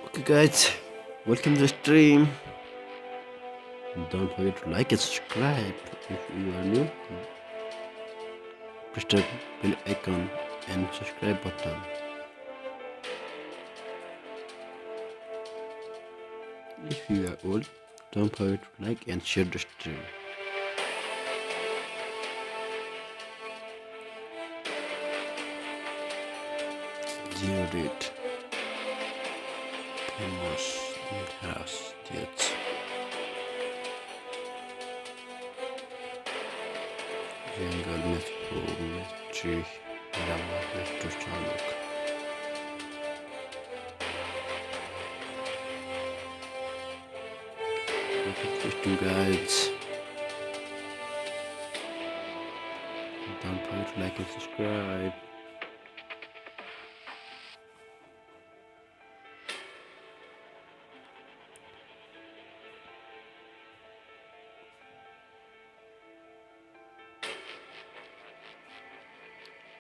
Okay, guys, welcome to the stream. Don't forget to like and subscribe if you are new. Press the bell icon and subscribe button. If you are old, don't forget to like and share the stream. Zero date. Famous house yet. Jungle Metro Metri Rama Metro Chaluk. Interesting guides. Don't forget to like and subscribe.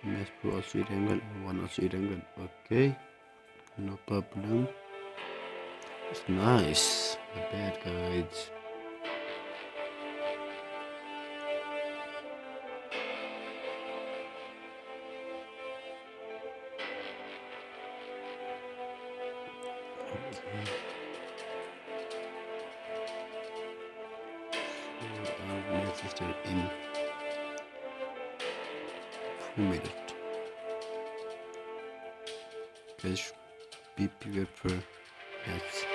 Let's pro sweet angle and one sweet angle. Okay, no problem. It's nice. Not bad, guys. Okay. So our next is in 2 minutes. Guys, be prepared for yes.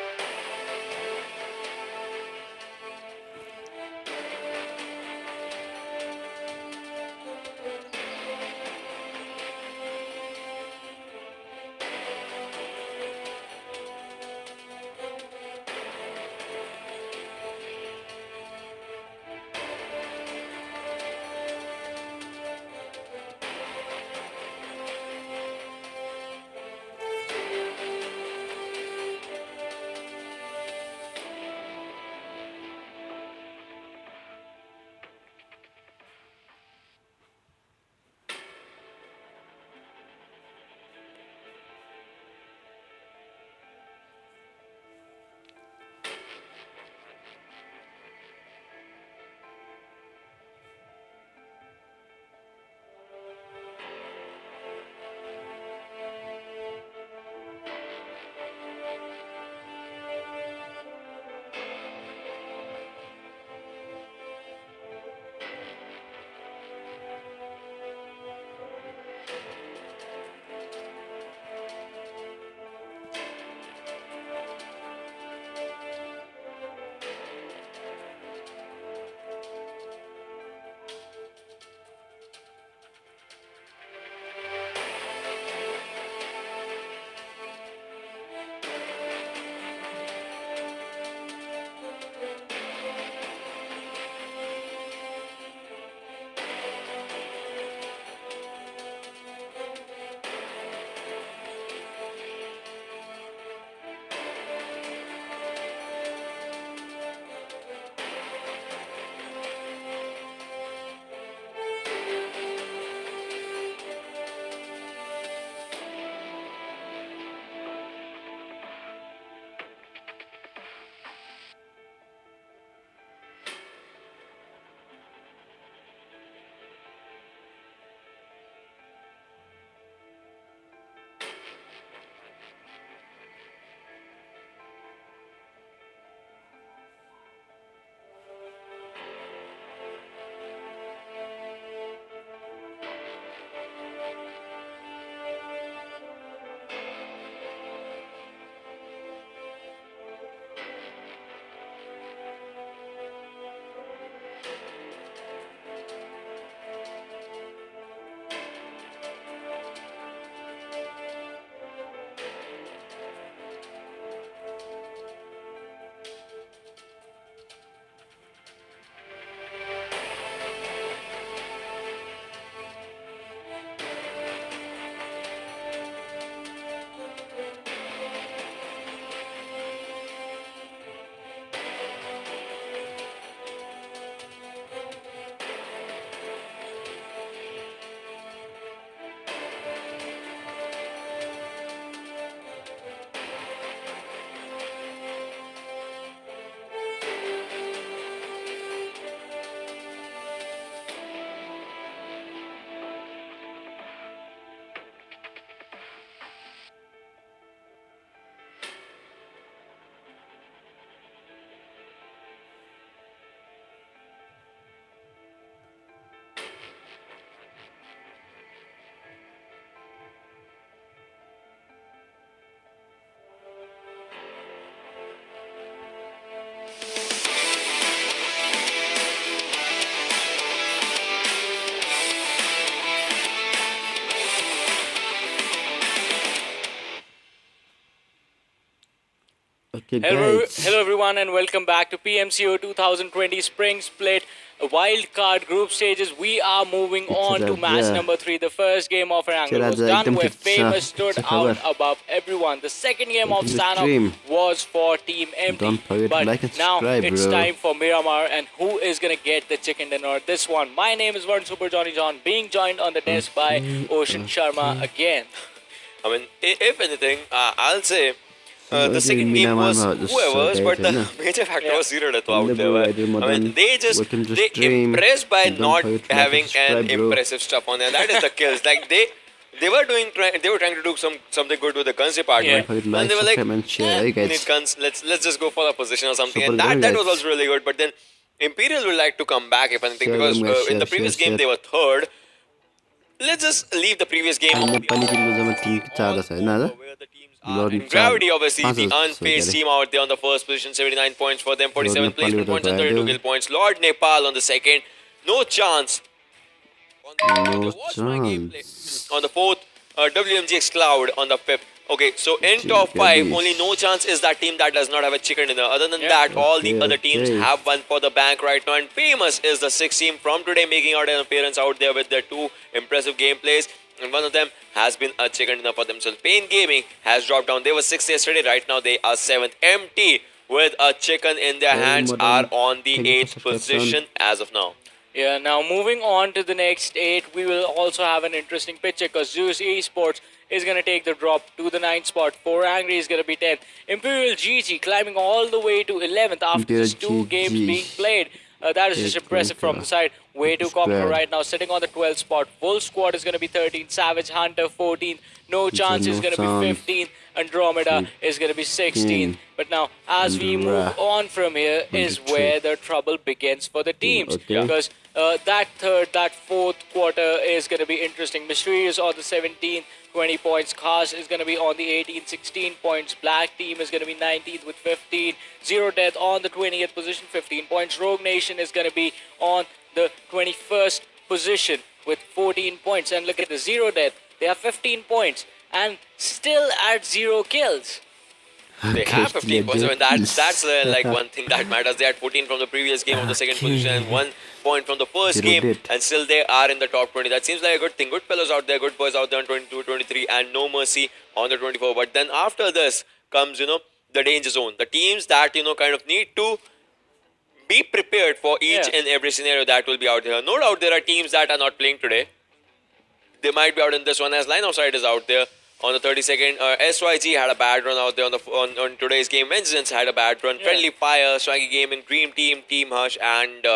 Okay, Hello, guys. hello everyone, and welcome back to PMCO 2020 Spring Split Wild Card Group Stages. We are moving on to match Raja. number 3. The first game of Wrangle was Raja done एकदम where ठिक Famous stood छ out खबर. above everyone. The second game of Welcome to Sanok stream. was for Team Empty. Don't forget to But like and now subscribe, it's bro. time for Miramar, and who is gonna get the chicken dinner? This one. My name is Varun Super Johnny John, being joined on the desk by Ocean Sharma again. I mean, if anything, I'll say the Already second game was Myanmar just whoever's, died, but the है ना? major factor Yeah. was zero death out Hello, there. bro, But, I did I Madan. mean, they Welcome to they stream. impressed by Don't not forget to like and having an subscribe, bro. impressive stuff on there. That is the kills. Like they were they were trying to do something good with the guns department, Don't forget to and like, they were like, subscribe and share, "Eh, hey, we guys. need guns. Let's just go for a position or something." Super And that good, was guys. also really good. But then Imperial would like to come back if anything Share because them, guys, in the share, previous share, game they share. were third. Let's just leave the previous game. अनि Nepali Timko जम्मा Tim चार छ हैन आज Where the teams are. Lord In gravity, obviously, पाँच the छ unfazed गरे. team out there on the first position, 79 points for them, 47 Nepal placement with points, the and 32 Guardian. kill points. Lord Nepal on the second, no chance. No Watch my gameplay. chance. On the fourth, WMGX Cloud on the fifth. Okay, so in Gee, top five, goodies. only no chance is that team that does not have a chicken dinner. Other than Yeah. that, all the Okay, other teams okay. have one for the bank right now. And Famous is the sixth team from today, making out an appearance out there with their two impressive gameplays. And one of them has been a chicken dinner for themselves. Pain Gaming has dropped down. They were sixth yesterday. Right now, they are seventh. Empty with a chicken in their Hey, hands madam. are on the Thank you for eighth subscription. position as of now. Yeah, now moving on to the next 8, we will also have an interesting picture because Zeus Esports is going to take the drop to the 9th spot. 4 Angry is going to be 10th. Imperial GG climbing all the way to 11th after Imperial just 2 games GG. being played. That is just impressive from the side. Way to Conquer Square. right now, sitting on the 12th spot. Full squad is going to be 13th. Savage Hunter 14th. No Chance is No going to be Chance. 15th. Andromeda is going to be 16th. But now, as we move Andra. on from here, is 23. where the trouble begins for the teams. Okay. Because that third, that fourth quarter is going to be interesting. Mystery is on the 17th, 20 points. Khas is going to be on the 18th, 16 points. Black team is going to be 19th with 15. Zero Death on the 20th position, 15 points. Rogue Nation is going to be on the 21st position with 14 points. And look at the Zero Death. They have 15 points and still at 0 kills. They have 15 points. I mean, that's like one thing that matters. They had 14 from the previous game of the second position and 1 point from the first Zero game, did. and still they are in the top 20. That seems like a good thing. Good fellows out there, good boys out there on 22, 23, and no mercy on the 24. But then after this comes, the danger zone. The teams that, kind of need to be prepared for each Yeah. and every scenario that will be out there. No doubt there are teams that are not playing today. They might be out in this one as Line of Sight is out there on the 32nd. SYG had a bad run out there on today's game. Vengeance had a bad run. Yeah. Friendly Fire, Swaggy Gaming, Dream Team, Team Hush, and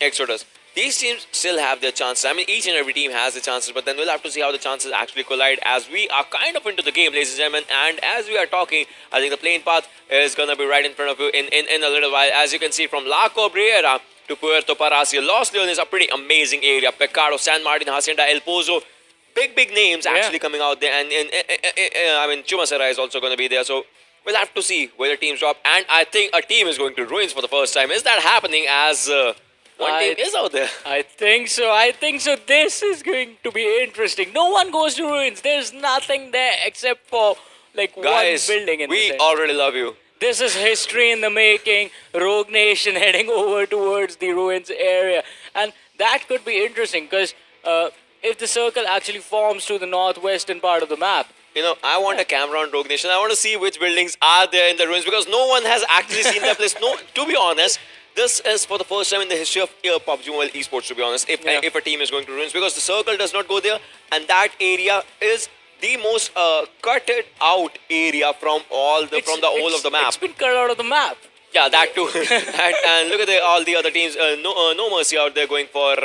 Exodus. These teams still have their chances. I mean, each and every team has the chances, but then we'll have to see how the chances actually collide as we are kind of into the game, ladies and gentlemen. And as we are talking, I think the playing path is going to be right in front of you in a little while. As you can see, from La Cabrera to Puerto Paracio, Los Leones, a pretty amazing area. Pecado, San Martin, Hacienda, El Pozo. Big names actually coming out there. And I mean, Chumasera is also going to be there. So we'll have to see where the teams drop. And I think a team is going to Ruins for the first time. Is that happening as one team is out there? I think so. This is going to be interesting. No one goes to Ruins. There's nothing there except for like Guys, one building in the we center. already love you. This is history in the making. Rogue Nation heading over towards the Ruins area. And that could be interesting because if the circle actually forms to the northwestern part of the map. I want a camera on Rogue Nation. I want to see which buildings are there in the ruins because no one has actually seen that place. No, to be honest, this is for the first time in the history of PUBG Mobile esports, to be honest, if a team is going to ruins, because the circle does not go there, and that area is the most cutted out area from whole of the map. It's been cut out of the map. Yeah, that too. and look at all the other teams. No mercy out there going for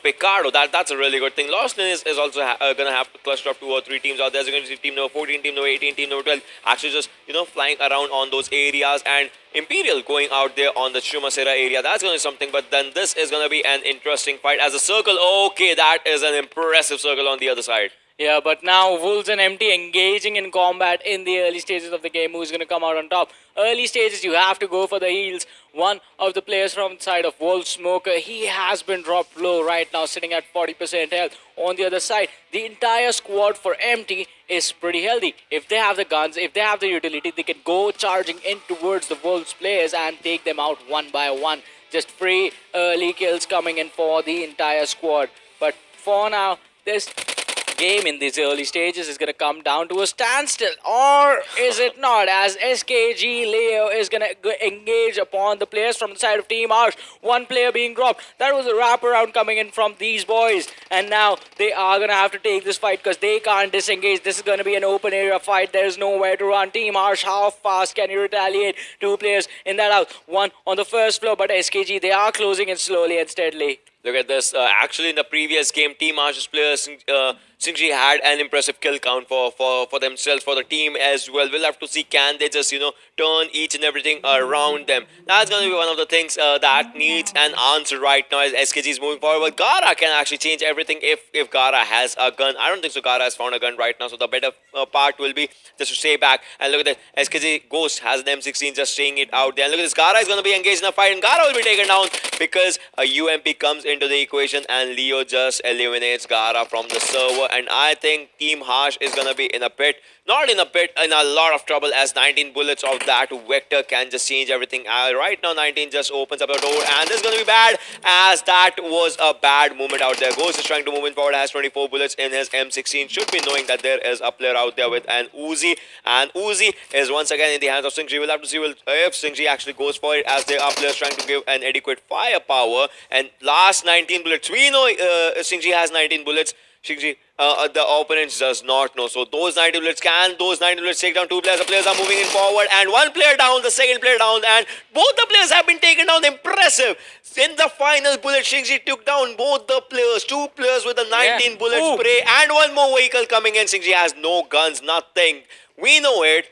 Picaro. That's a really good thing. Lost is also going to have to cluster up 2 or 3 teams out there. So you're going to see team number 14, team number 18, team number 12 actually just flying around on those areas, and Imperial going out there on the Chumasera area. That's going to be something. But then this is going to be an interesting fight as a circle. Okay, that is an impressive circle on the other side. Yeah, but now Wolves and Empty engaging in combat in the early stages of the game. Who's going to come out on top? Early stages, you have to go for the heals. One of the players from the side of Wolves, Smoker, he has been dropped low right now, sitting at 40% health. On the other side, the entire squad for Empty is pretty healthy. If they have the guns, if they have the utility, they can go charging in towards the Wolves players and take them out one by one. Just free early kills coming in for the entire squad. But for now, this game in these early stages is going to come down to a standstill, or is it not, as SKG Leo is going to engage upon the players from the side of Team Harsh. One player being dropped. That was a wraparound coming in from these boys, and now they are going to have to take this fight because they can't disengage. This is going to be an open area fight. There's nowhere to run. Team Harsh, how fast can you retaliate? Two players in that house, one on the first floor, but SKG, they are closing in slowly and steadily. Look at this. Actually, in the previous game, Team Arsh's players, Singji had an impressive kill count for themselves, for the team as well. We'll have to see, can they just, turn each and everything around them. That's going to be one of the things that needs an answer right now as SKG is moving forward. But Gara can actually change everything if Gara has a gun. I don't think so Gara has found a gun right now, so the better part will be just to stay back. And look at that. SKG Ghost has an M16 just staying it out there. And look at this. Gara is going to be engaged in a fight, and Gara will be taken down because a UMP comes into the equation and Leo just eliminates Gara from the server. And I think Team Harsh is going to be in a bit, not in a bit, in a lot of trouble, as 19 bullets of that Vector can just change everything. Right now, 19 just opens up the door, and this is going to be bad, as that was a bad movement out there. Ghost is trying to move in forward, has 24 bullets in his M16. Should be knowing that there is a player out there with an Uzi, and Uzi is once again in the hands of Singji. We'll have to see if Singji actually goes for it, as there are players trying to give an adequate firepower. And last 19 bullets, we know Singji has 19 bullets. Singji, the opponent does not know. So those 90 bullets, can those 90 bullets take down two players? The players are moving in forward, and one player down, the second player down, and both the players have been taken down. Impressive. In the final bullet, Singji took down both the players. Two players with a 19 bullet spray, and one more vehicle coming in. Singji has no guns, nothing. We know it.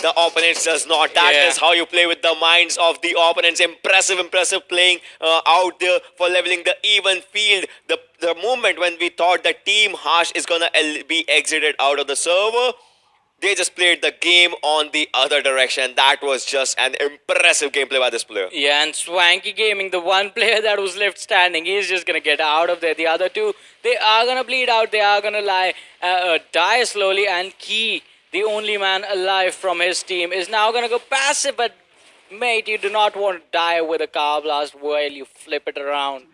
The opponents does not. That is how you play with the minds of the opponents. Impressive playing out there for leveling the even field. The moment when we thought that Team Harsh is gonna be exited out of the server, they just played the game on the other direction. That was just an impressive gameplay by this player. Yeah, and Swanky Gaming, the one player that was left standing, he's just going to get out of there. The other two, they are going to bleed out. They are going to die slowly. And Key, the only man alive from his team, is now going to go passive. But, mate, you do not want to die with a car blast while you flip it around.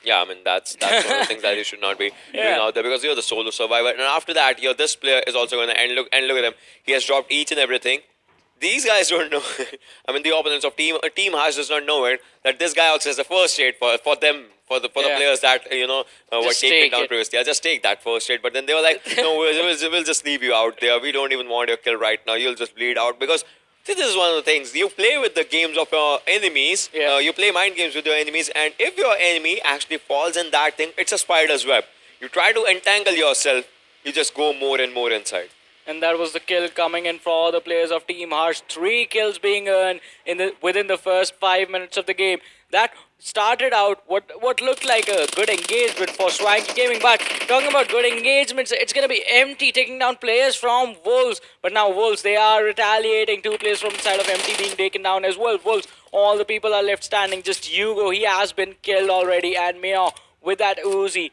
Yeah, I mean, that's one of the things that you should not be doing out there, because you're the solo survivor. And after that, this player is also going to end. Look at him. He has dropped each and everything. These guys don't know. I mean, the opponents of Team Harsh does not know it, that this guy also has a first aid for them. For the players that were taken down previously. Just take that first aid. But then they were like, no, we'll just leave you out there. We don't even want your kill right now. You'll just bleed out. Because see, this is one of the things. You play with the games of your enemies. You play mind games with your enemies. And if your enemy actually falls in that thing, it's a spider's web. You try to entangle yourself. You just go more and more inside. And that was the kill coming in for all the players of Team Harsh. 3 kills being earned within the first 5 minutes of the game. That started out what looked like a good engagement for Swanky Gaming. But talking about good engagements, it's going to be Empty taking down players from Wolves. But now Wolves, they are retaliating. 2 players from the side of Empty being taken down as well. Wolves, all the people are left standing. Just Hugo, he has been killed already. And Mio with that Uzi.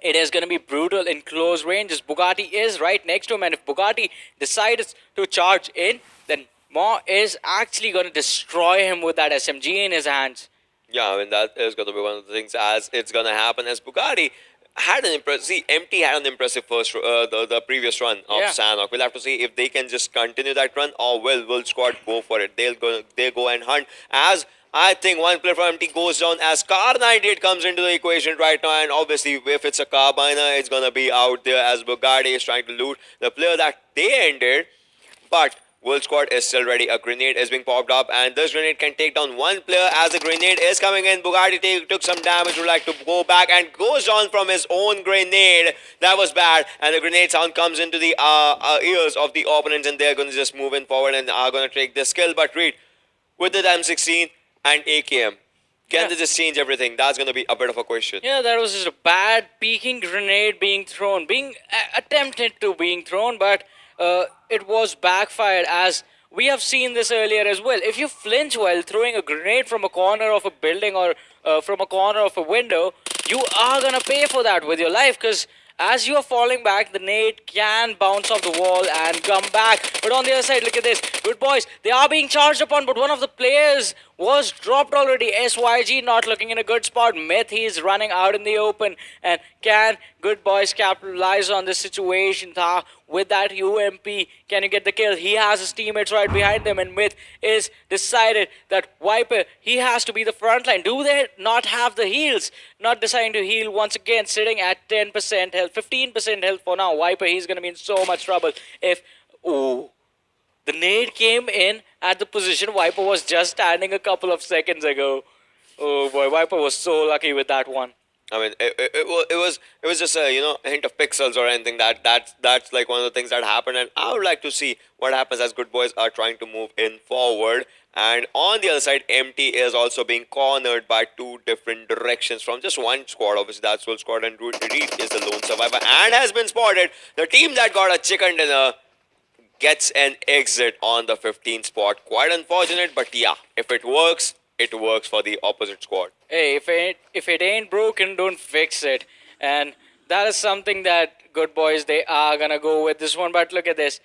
It is going to be brutal in close ranges. Bugatti is right next to him, and if Bugatti decides to charge in, then Mo is actually going to destroy him with that SMG in his hands. Yeah, I mean, that is going to be one of the things as it's going to happen, as Bugatti had an impressive... See, Empty had an impressive first... the previous run of Sanok. We'll have to see if they can just continue that run, or will Squad go for it. They go and hunt, as... I think one player from Empty goes down, as Car 98 comes into the equation right now, and obviously if it's a Carbiner, it's going to be out there, as Bugatti is trying to loot the player that they ended. But World Squad is still ready. A grenade is being popped up, and this grenade can take down one player. As the grenade is coming in, Bugatti took some damage, would like to go back and goes down from his own grenade. That was bad, and the grenade sound comes into the ears of the opponents, and they're going to just move in forward and are going to take this kill. But Reed, with the M16 and AKM, Can they just change everything? That's going to be a bit of a question. Yeah, that was just a bad peeking grenade being thrown, being attempted to being thrown, but it was backfired, as we have seen this earlier as well. If you flinch while throwing a grenade from a corner of a building or from a corner of a window, you are gonna pay for that with your life, because as you are falling back, the nade can bounce off the wall and come back. But on the other side, look at this. Good boys, they are being charged upon, but one of the players was dropped already. SYG not looking in a good spot. Myth, he is running out in the open. And can Good Boys capitalize on this situation? Tha, with that UMP, can you get the kill? He has his teammates right behind them, and Myth is decided that Viper, he has to be the front line. Do they not have the heals? Not deciding to heal once again, sitting at 10% health, 15% health for now. Viper, he's going to be in so much trouble if... Oh, the nade came in at the position Viper was just standing a couple of seconds ago. Oh boy, Viper was so lucky with that one. I mean, it was just a a hint of pixels or anything. That's like one of the things that happened, and I would like to see what happens as Good Boys are trying to move in forward. And on the other side, MT is also being cornered by two different directions from just one squad. Obviously, that's Soul Squad, and Reed is the lone survivor and has been spotted. The team that got a chicken dinner gets an exit on the 15th spot. Quite unfortunate, but yeah, if it works for the opposite squad. Hey, if it ain't broken, don't fix it. And that is something that Good Boys, they are gonna go with this one. But look at this.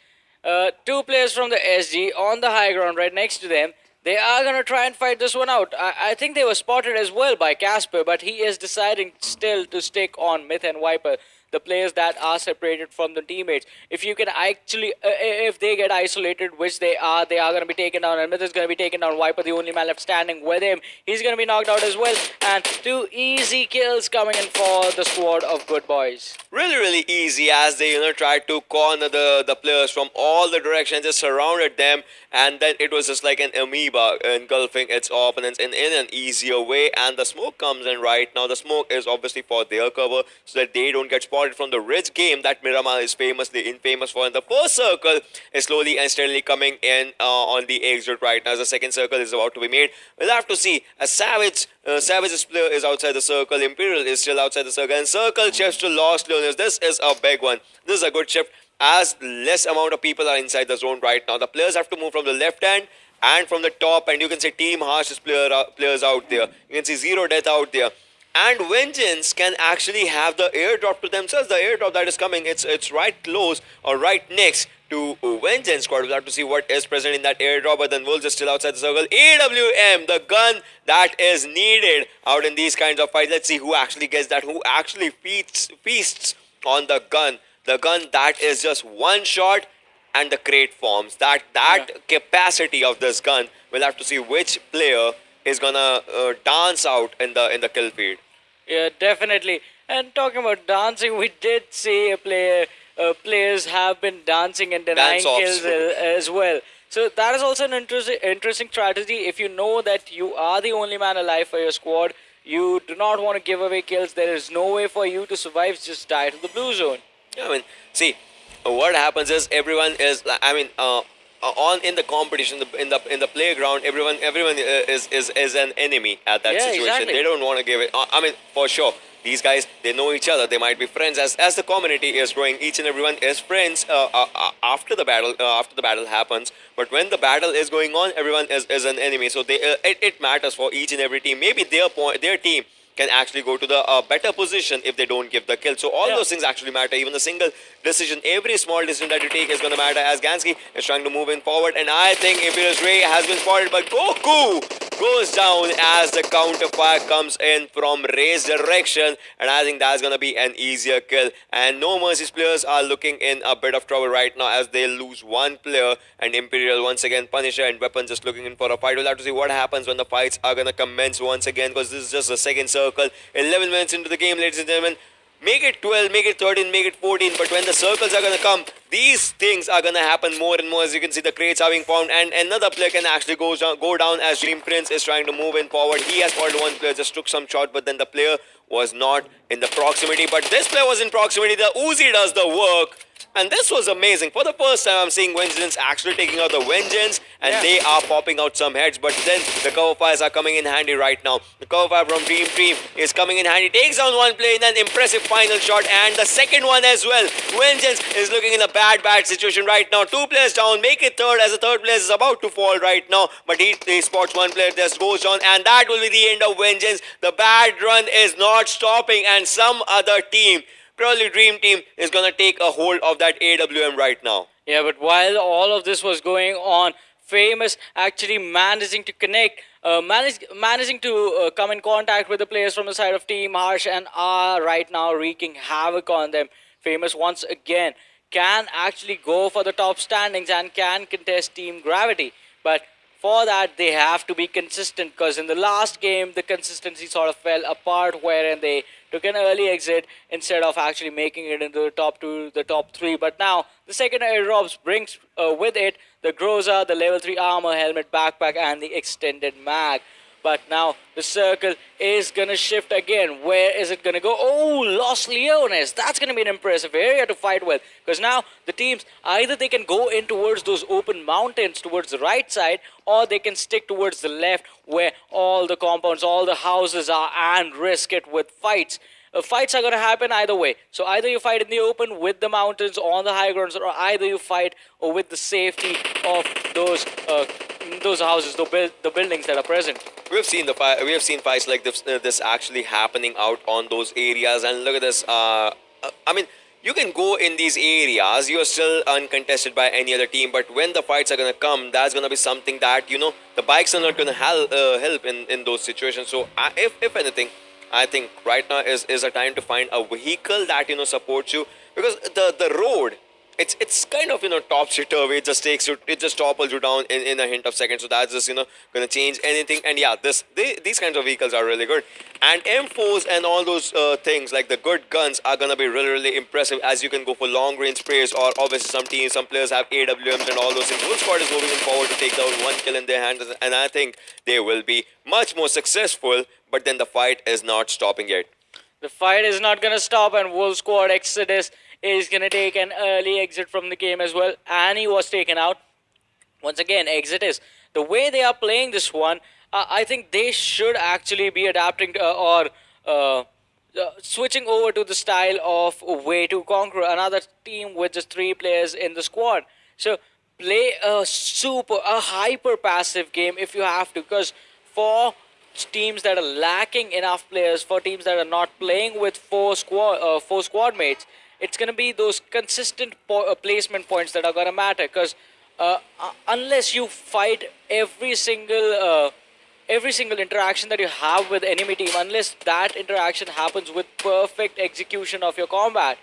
Two players from the SG on the high ground right next to them. They are gonna try and fight this one out. I think they were spotted as well by Casper, but he is deciding still to stick on Myth and Viper, the players that are separated from the teammates. If you can actually, if they get isolated, which they are going to be taken down, and Myth is going to be taken down. Viper, the only man left standing with him, he's going to be knocked out as well. And two easy kills coming in for the squad of Good Boys. Really easy, as they tried to corner the players from all the directions, just surrounded them, and then it was just like an amoeba engulfing its opponents in an easier way. And the smoke comes in right now. The smoke is obviously for their cover, so that they don't get spotted from the rich game that Miramar is famously infamous for. And the first circle is slowly and steadily coming in on the exit right now, as the second circle is about to be made. We'll have to see. A Savage's player is outside the circle. Imperial is still outside the circle, and circle shifts to Lost Leonis. This is a big one. This is a good shift, as less amount of people are inside the zone right now. The players have to move from the left hand and from the top, and you can see Team Harsh's players out there. You can see Zero Death out there. And Vengeance can actually have the airdrop to themselves. The airdrop that is coming, it's right close or right next to Vengeance squad. We'll have to see what is present in that airdrop, but then Wolves is still outside the circle. AWM, the gun that is needed out in these kinds of fights. Let's see who actually gets that, who actually feasts on the gun. The gun that is just one shot and the crate forms. That capacity of this gun, we'll have to see which player is gonna dance out in the kill feed. Yeah, definitely. And talking about dancing, we did see players have been dancing and denying kills as well. So that is also an interesting strategy. If you know that you are the only man alive for your squad, you do not want to give away kills. There is no way for you to survive. Just die to the blue zone. I mean, see, what happens is everyone is. I mean, in the competition, in the playground, everyone is an enemy at that situation. Exactly. They don't want to give it. I mean, for sure, these guys, they know each other. They might be friends. As the community is growing, each and everyone is friends after the battle happens. But when the battle is going on, everyone is an enemy. So it matters for each and every team. Maybe their team can actually go to the better position if they don't give the kill. So all those things actually matter. Even the single decision, every small decision that you take is going to matter, as Gansky is trying to move in forward. And I think Imperial's Ray has been spotted, but Goku goes down as the counter fire comes in from Ray's direction. And I think that's going to be an easier kill. And No Mercy's players are looking in a bit of trouble right now, as they lose one player. And Imperial once again, Punisher and Weapon just looking in for a fight. We'll have to see what happens when the fights are going to commence once again, because this is just the second circle. 11 minutes into the game, ladies and gentlemen. Make it 12, make it 13, make it 14. But when the circles are going to come, these things are going to happen more and more. As you can see, the crates are being found, and another player can actually go down as Dream Prince is trying to move in forward. He has spotted one player, just took some shot, but then the player was not in the proximity. But this player was in proximity. The Uzi does the work. And this was amazing. For the first time, I'm seeing Vengeance actually taking out the Vengeance. and Yeah. they are popping out some heads. But then the cover fires are coming in handy right now. The cover fire from Dream Team is coming in handy. Takes down one player in an impressive final shot, and the second one as well. Vengeance is looking in a bad situation right now. Two players down, make it third as the third player is about to fall right now. But he spots one player, just goes down, and that will be the end of Vengeance. The bad run is not stopping, and some other team, probably Dream Team, is gonna take a hold of that AWM right now. Yeah, but while all of this was going on, Famous actually managing to connect, managing to come in contact with the players from the side of Team Harsh and are right now wreaking havoc on them. Famous once again can actually go for the top standings and can contest Team Gravity. But for that, they have to be consistent because in the last game, the consistency sort of fell apart wherein they took an early exit instead of actually making it into the top 2, the top 3. But now, the second airdrops brings with it the Groza, the level 3 armor, helmet, backpack, and the extended mag. But now the circle is going to shift again. Where is it going to go? Oh, Los Leones. That's going to be an impressive area to fight with. Because now the teams, either they can go in towards those open mountains towards the right side, or they can stick towards the left where all the compounds, all the houses are, and risk it with fights. Fights are going to happen either way. So either you fight in the open with the mountains on the high grounds, or either you fight with the safety of those houses, the buildings that are present. We have seen fights like this actually happening out on those areas, and look at this. I mean, you can go in these areas, you are still uncontested by any other team, but when the fights are gonna come, that's gonna be something that the bikes are not gonna help in those situations. So if anything, I think right now is a time to find a vehicle that supports you, because the road, it's kind of topsy-turvy. It just takes you, it just topples you down in a hint of seconds. So that's just gonna change anything. And yeah, these kinds of vehicles are really good. And M4s and all those things like the good guns are gonna be really impressive, as you can go for long range sprays, or obviously some players have AWMs and all those things. Whole squad is moving in forward to take down one kill in their hands, and I think they will be much more successful. But then the fight is not stopping yet. The fight is not going to stop, and Wolf Squad Exodus is going to take an early exit from the game as well. And he was taken out. Once again, Exodus, the way they are playing this one, I think they should actually be adapting to, or switching over to the style of Way to Conquer, another team with just 3 players in the squad. So play a hyper passive game if you have to, because for teams that are lacking enough players, for teams that are not playing with 4 squad mates, it's going to be those consistent placement points that are going to matter, because unless you fight every single interaction that you have with enemy team, unless that interaction happens with perfect execution of your combat,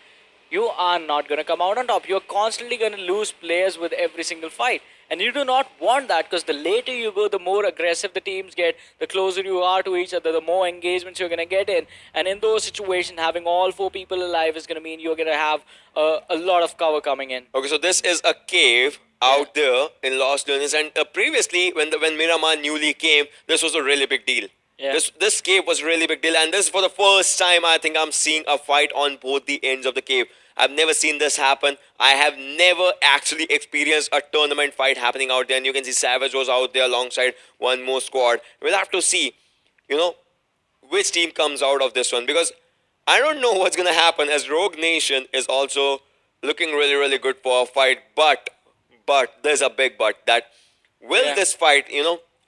you are not going to come out on top. You're constantly going to lose players with every single fight. And you do not want that, because the later you go, the more aggressive the teams get, the closer you are to each other, the more engagements you're going to get in. And in those situations, having all 4 people alive is going to mean you're going to have a lot of cover coming in. Okay, so this is a cave out there in Los Leones, and previously when Miramar newly came, this was a really big deal. Yeah. This cave was a really big deal, and this is for the first time I think I'm seeing a fight on both the ends of the cave. I've never seen this happen. I have never actually experienced a tournament fight happening out there. And you can see Savage was out there alongside one more squad. We'll have to see, which team comes out of this one. Because I don't know what's going to happen, as Rogue Nation is also looking really, really good for a fight. But there's a big but, that will this fight,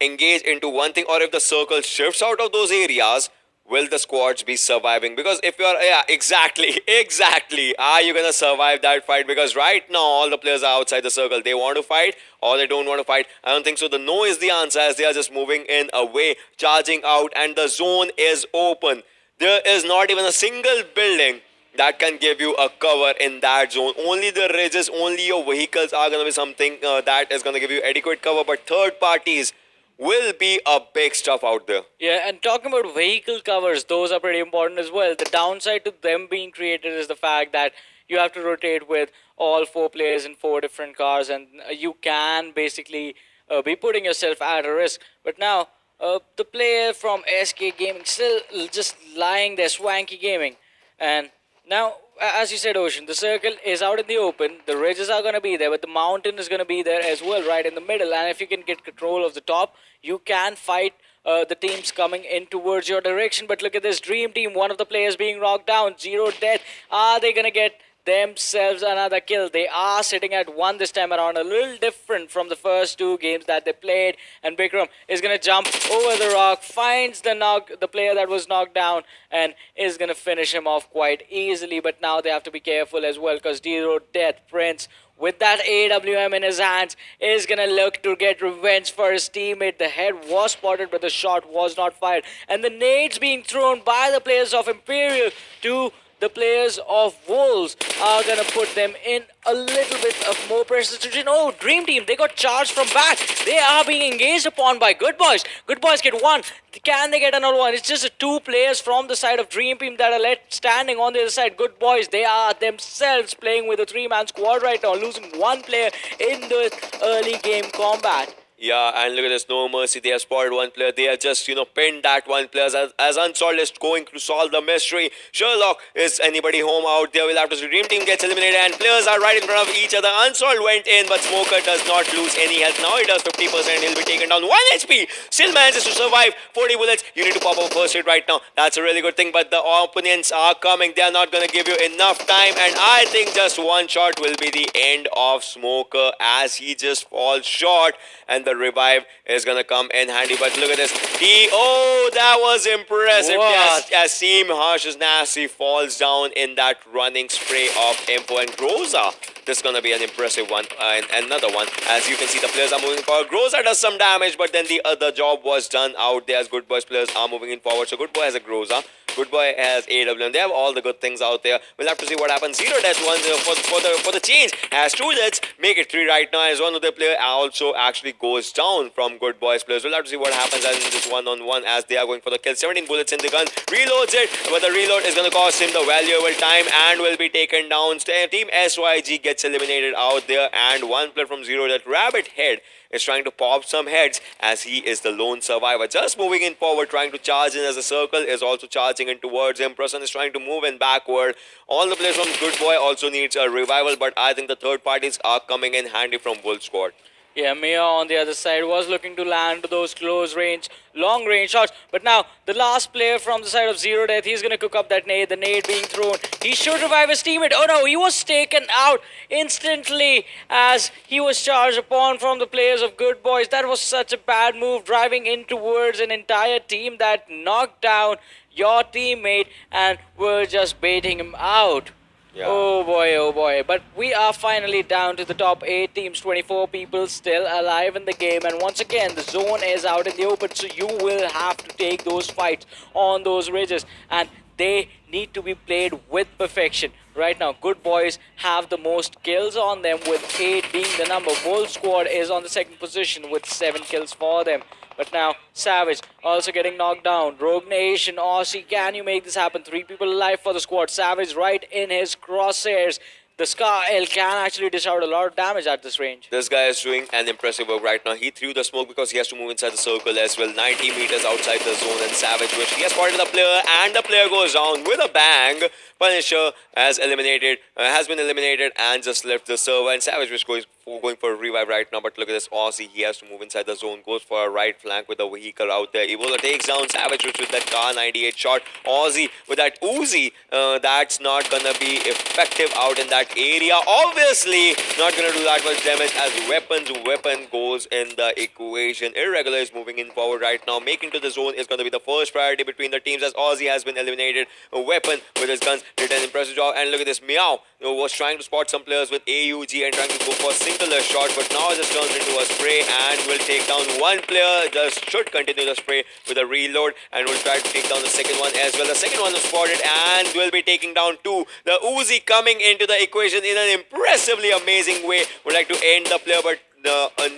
engage into one thing, or if the circle shifts out of those areas, will the squads be surviving? Because if you're, exactly, are you gonna survive that fight? Because right now all the players are outside the circle. They want to fight or they don't want to fight. I don't think so. The no is the answer, as they are just moving in away, charging out, and the zone is open. There is not even a single building that can give you a cover in that zone. Only the ridges, only your vehicles are gonna be something that is gonna give you adequate cover. But third parties will be a big stuff out there. Yeah, and talking about vehicle covers, those are pretty important as well. The downside to them being created is the fact that you have to rotate with all 4 players in 4 different cars, and you can basically be putting yourself at a risk. But now, the player from SK Gaming still just lying there, Swanky Gaming, and Now, as you said, Ocean, the circle is out in the open. The ridges are going to be there, but the mountain is going to be there as well, right in the middle. And if you can get control of the top, you can fight the teams coming in towards your direction. But look at this Dream Team, one of the players being knocked down, 0 death. Are they going to get themselves another kill? They are sitting at 1 this time around, a little different from the first 2 games that they played. And Bikram is going to jump over the rock, finds the player that was knocked down, and is going to finish him off quite easily. But now they have to be careful as well, because 0 death Prince, with that AWM in his hands, is going to look to get revenge for his teammate. The head was spotted, but the shot was not fired. And the nades being thrown by the players of Imperial to the players of Wolves are going to put them in a little bit of more pressure situation. Oh, Dream Team, they got charged from back. They are being engaged upon by Good Boys. Good Boys get 1. Can they get another one? It's just 2 players from the side of Dream Team that are left standing on the other side. Good Boys, they are themselves playing with a 3-man squad right now, losing 1 player in the early game combat. Yeah, and look at this, no mercy. They have spotted 1 player. They have just, pinned that 1 player as Unsolved is going to solve the mystery. Sherlock, is anybody home out there? We'll have to see. Dream Team gets eliminated and players are right in front of each other. Unsolved went in, but Smoker does not lose any health. Now he does 50%. He'll be taken down 1 HP. Still manages to survive. 40 bullets. You need to pop up first aid right now. That's a really good thing, but the opponents are coming. They are not going to give you enough time, and I think just 1 shot will be the end of Smoker as he just falls short, and the revive is gonna come in handy. But look at this. That was impressive. What? Yes, Asim Harsh's Nasty falls down in that running spray of Impo and Groza. This is gonna be an impressive one, and another one. As you can see, the players are moving forward. Groza does some damage, but then the other job was done out there as Good Boys players are moving in forward. So Good Boy has a Groza. Good Boy has AWM. They have all the good things out there. We'll have to see what happens. 0 deaths, 1 for the change. Has 2 deaths, make it 3 right now. As one of the player also actually goes down from Good Boys players. We'll have to see what happens as in this 1-on-1 as they are going for the kill. 17 bullets in the gun. Reloads it, but the reload is going to cost him the valuable time and will be taken down. Team SYG gets eliminated out there, and 1 player from 0 death, Rabbit Head, is trying to pop some heads as he is the lone survivor. Just moving in forward, trying to charge in as the circle is also charging in towards him. Prasan is trying to move in backward. All the players from Good Boy also needs a revival, but I think the third parties are coming in handy from Wolf Squad. Yeah, Mia on the other side was looking to land those close range, long range shots. But now, the last player from the side of 0 death, he's going to cook up that nade, the nade being thrown. He should revive his teammate. Oh no, he was taken out instantly as he was charged upon from the players of Good Boys. That was such a bad move, driving in towards an entire team that knocked down your teammate and were just baiting him out. Yeah. Oh boy. But we are finally down to the top 8 teams, 24 people still alive in the game. And once again, the zone is out in the open, so you will have to take those fights on those ridges. And they need to be played with perfection. Right now, Good Boys have the most kills on them, with 8 being the number. Wolf Squad is on the 2nd position with 7 kills for them. But now, Savage also getting knocked down. Rogue Nation, Aussie, can you make this happen? 3 people alive for the squad. Savage right in his crosshairs. The Scar L can actually dish out a lot of damage at this range. This guy is doing an impressive work right now. He threw the smoke because he has to move inside the circle as well. 90 meters outside the zone, and Savage, which he has spotted the player, and the player goes down with a bang. Punisher has been eliminated and just left the server, and Savage was going for a revive right now. But look at this Aussie, he has to move inside the zone, goes for a right flank with the vehicle out there. Ebola takes down Savage with that car 98 shot. Aussie with that Uzi, that's not gonna be effective out in that area. Obviously not gonna do that much damage as weapon goes in the equation. Irregular is moving in forward right now. Making to the zone is gonna be the first priority between the teams as Aussie has been eliminated. A weapon with his guns did an impressive job. And look at this Meow, who was trying to spot some players with AUG and trying to go for a singular shot, but now it just turns into a spray and will take down 1 player. Just should continue the spray with a reload and will try to take down the second one as well. The second one is spotted and will be taking down 2. The Uzi coming into the equation in an impressively amazing way. Would like to end the player, but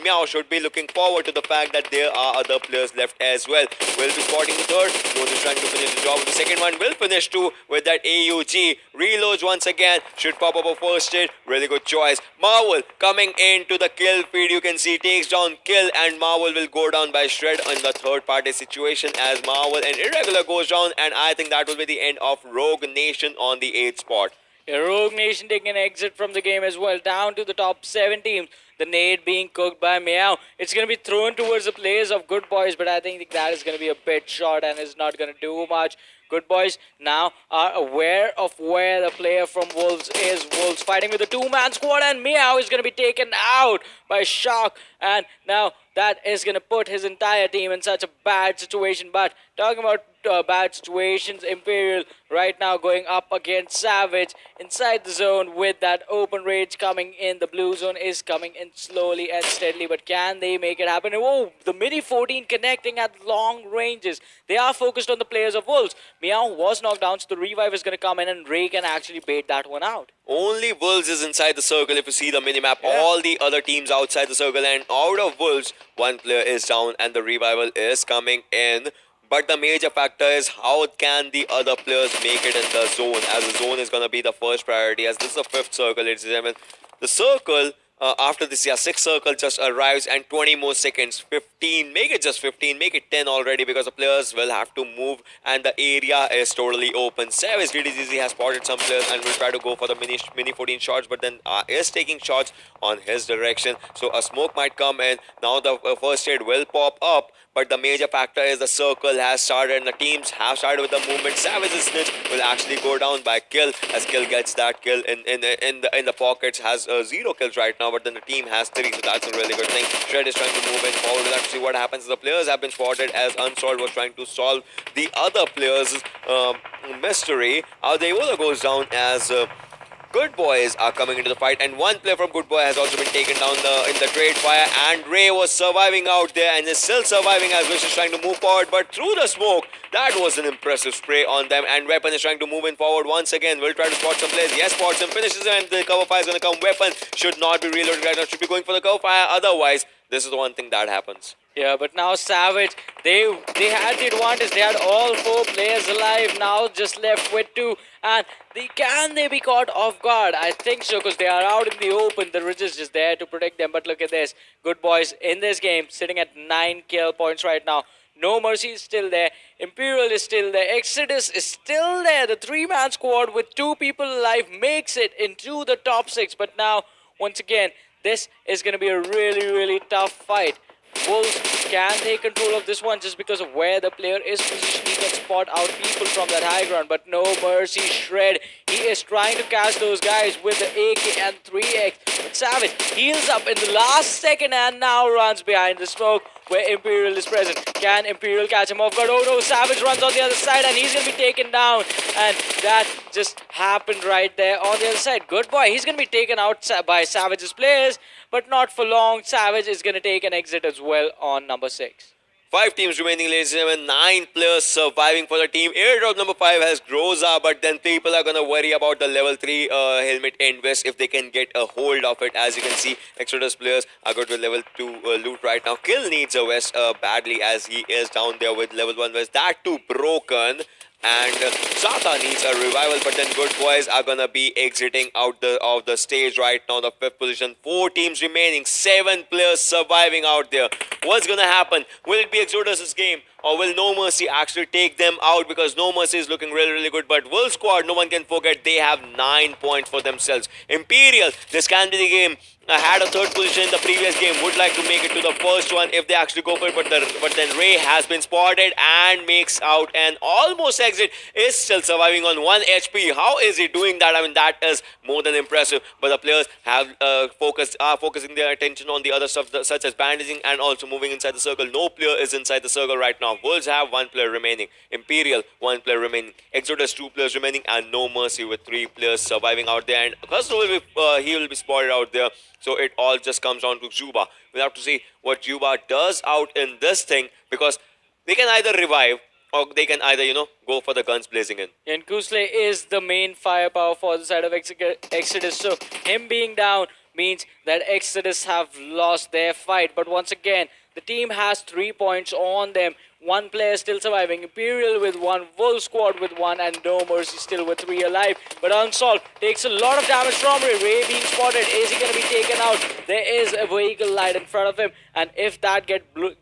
Meow should be looking forward to the fact that there are other players left as well. Will be spotting the third. Rose is trying to finish the job with the second one. Will finish too with that AUG. Reloads once again. Should pop up a first hit. Really good choice. Marvel coming into the kill feed. You can see takes down Kill, and Marvel will go down by Shred in the third party situation as Marvel and Irregular goes down, and I think that will be the end of Rogue Nation on the 8th spot. Rogue Nation taking an exit from the game as well, down to the top 7 teams. The nade being cooked by Meow. It's going to be thrown towards the players of Good Boys, but I think that is going to be a bit short and is not going to do much. Good Boys now are aware of where the player from Wolves is. Wolves fighting with a 2-man squad, and Meow is going to be taken out by Shock. And now that is going to put his entire team in such a bad situation. But talking about bad situations, Imperial right now going up against Savage inside the zone with that open rage coming in. The blue zone is coming in slowly and steadily, but can they make it happen? Oh, the Mini 14 connecting at long ranges. They are focused on the players of Wolves. Meow was knocked down, so the revive is going to come in, and Ray can actually bait that one out. Only Wolves is inside the circle if you see the minimap. Yeah. All the other teams outside the circle, and out of Wolves, one player is down and the revival is coming in. But the major factor is how can the other players make it in the zone, as the zone is going to be the first priority, as this is the 5th circle, ladies and gentlemen. The circle, after this, 6th circle just arrives, and 20 more seconds, 15, make it just 15, make it 10 already, because the players will have to move and the area is totally open. Savage DDGZ has spotted some players and will try to go for the mini 14 shots, but then is taking shots on his direction, so a smoke might come in. Now the first aid will pop up, but the major factor is the circle has started and the teams have started with the movement. Savage's snitch will actually go down by Kill, as Kill gets that kill in the pockets, has 0 kills right now, but then the team has 3, so that's a really good thing. Shred is trying to move in forward. We'll have to see what happens. The players have been spotted as Unsolved was trying to solve the other players' mystery. Adeola goes down as Good Boys are coming into the fight, and one player from Good Boy has also been taken down in the trade fire, and Ray was surviving out there and is still surviving as Wish is trying to move forward, but through the smoke, that was an impressive spray on them, and Weapon is trying to move in forward once again. Will try to spot some players. Yes, spots him, finishes him, and the cover fire is going to come. Weapon should not be reloaded right now, should be going for the cover fire, otherwise this is the one thing that happens. Yeah, but now Savage, they had the advantage. They had all 4 players alive. Now just left with 2. And can they be caught off guard? I think so, because they are out in the open. The Ridge is just there to protect them. But look at this. Good Boys in this game, sitting at 9 kill points right now. No Mercy is still there. Imperial is still there. Exodus is still there. The 3-man squad with 2 people alive makes it into the top 6. But now, once again, this is going to be a really, really tough fight. Wolves can take control of this one just because of where the player is positioned. He can spot out people from that high ground, but no mercy. Shred, he is trying to catch those guys with the AK and 3x. But Savage heals up in the last second and now runs behind the smoke where Imperial is present. Can Imperial catch him off guard? Oh no, Savage runs on the other side and he's going to be taken down. And that just happened right there on the other side. Good Boy, he's going to be taken out by Savage's players, but not for long. Savage is going to take an exit as well on number 6. 5 teams remaining, ladies and gentlemen. 9 players surviving for the team. Airdrop number 5 has Groza, but then people are going to worry about the level 3 helmet invest if they can get a hold of it. As you can see, Exodus players are good with level 2 loot right now. Kill needs a vest badly, as he is down there with level 1 vest. That too broken. And Sata needs a revival, but then Good Boys are gonna be exiting out of the stage right now. The 5th position, 4 teams remaining, 7 players surviving out there. What's gonna happen? Will it be Exodus's game, or will No Mercy actually take them out? Because No Mercy is looking really, really good. But Wolf Squad, no one can forget, they have 9 points for themselves. Imperial, this can be the game. Had a 3rd position in the previous game, would like to make it to the first one if they actually go for it, but then Ray has been spotted and makes out an almost exit, is still surviving on 1 HP. How is he doing that? I mean, that is more than impressive. But the players have focusing their attention on the other stuff, such as bandaging and also moving inside the circle. No player is inside the circle right now. Wolves have 1 player remaining. Imperial, 1 player remaining. Exodus, 2 players remaining, and No Mercy with 3 players surviving out there. And Custo will be he will be spotted out there. So it all just comes down to Juba. We'll have to see what Juba does out in this thing, because they can either revive or they can either, go for the guns blazing in. And Kusle is the main firepower for the side of Exodus. So him being down means that Exodus have lost their fight. But once again, the team has 3 points on them. One player still surviving. Imperial with one, Wolf Squad with one, and No Mercy still with 3 alive. But Unsolved takes a lot of damage from Ray. Ray being spotted. Is he going to be taken out? There is a vehicle light in front of him, and if that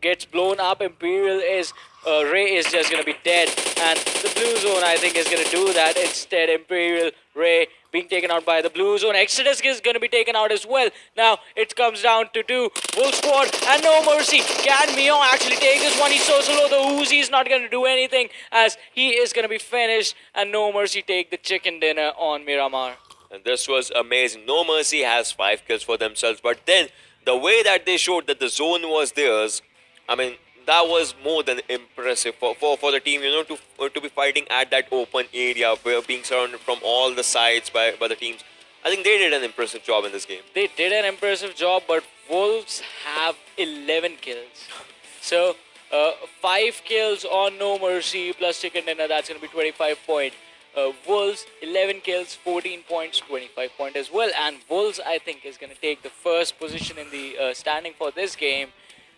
gets blown up, Imperial is Ray is just going to be dead. And the blue zone, I think, is going to do that. Instead, Imperial, Ray being taken out by the blue zone. Exodus is going to be taken out as well. Now, it comes down to 2. Wolf Squad and No Mercy. Can Mio actually take this one? He's so slow. The Uzi is not going to do anything as he is going to be finished. And No Mercy take the chicken dinner on Miramar. And this was amazing. No Mercy has 5 kills for themselves. But then, the way that they showed that the zone was theirs, I mean, that was more than impressive for the team, you know, to be fighting at that open area, where being surrounded from all the sides by the teams. I think they did an impressive job in this game. They did an impressive job, but Wolves have 11 kills. So, 5 kills on No Mercy plus chicken dinner, that's going to be 25 points. Wolves, 11 kills, 14 points, 25 points as well. And Wolves, I think, is going to take the first position in the standing for this game.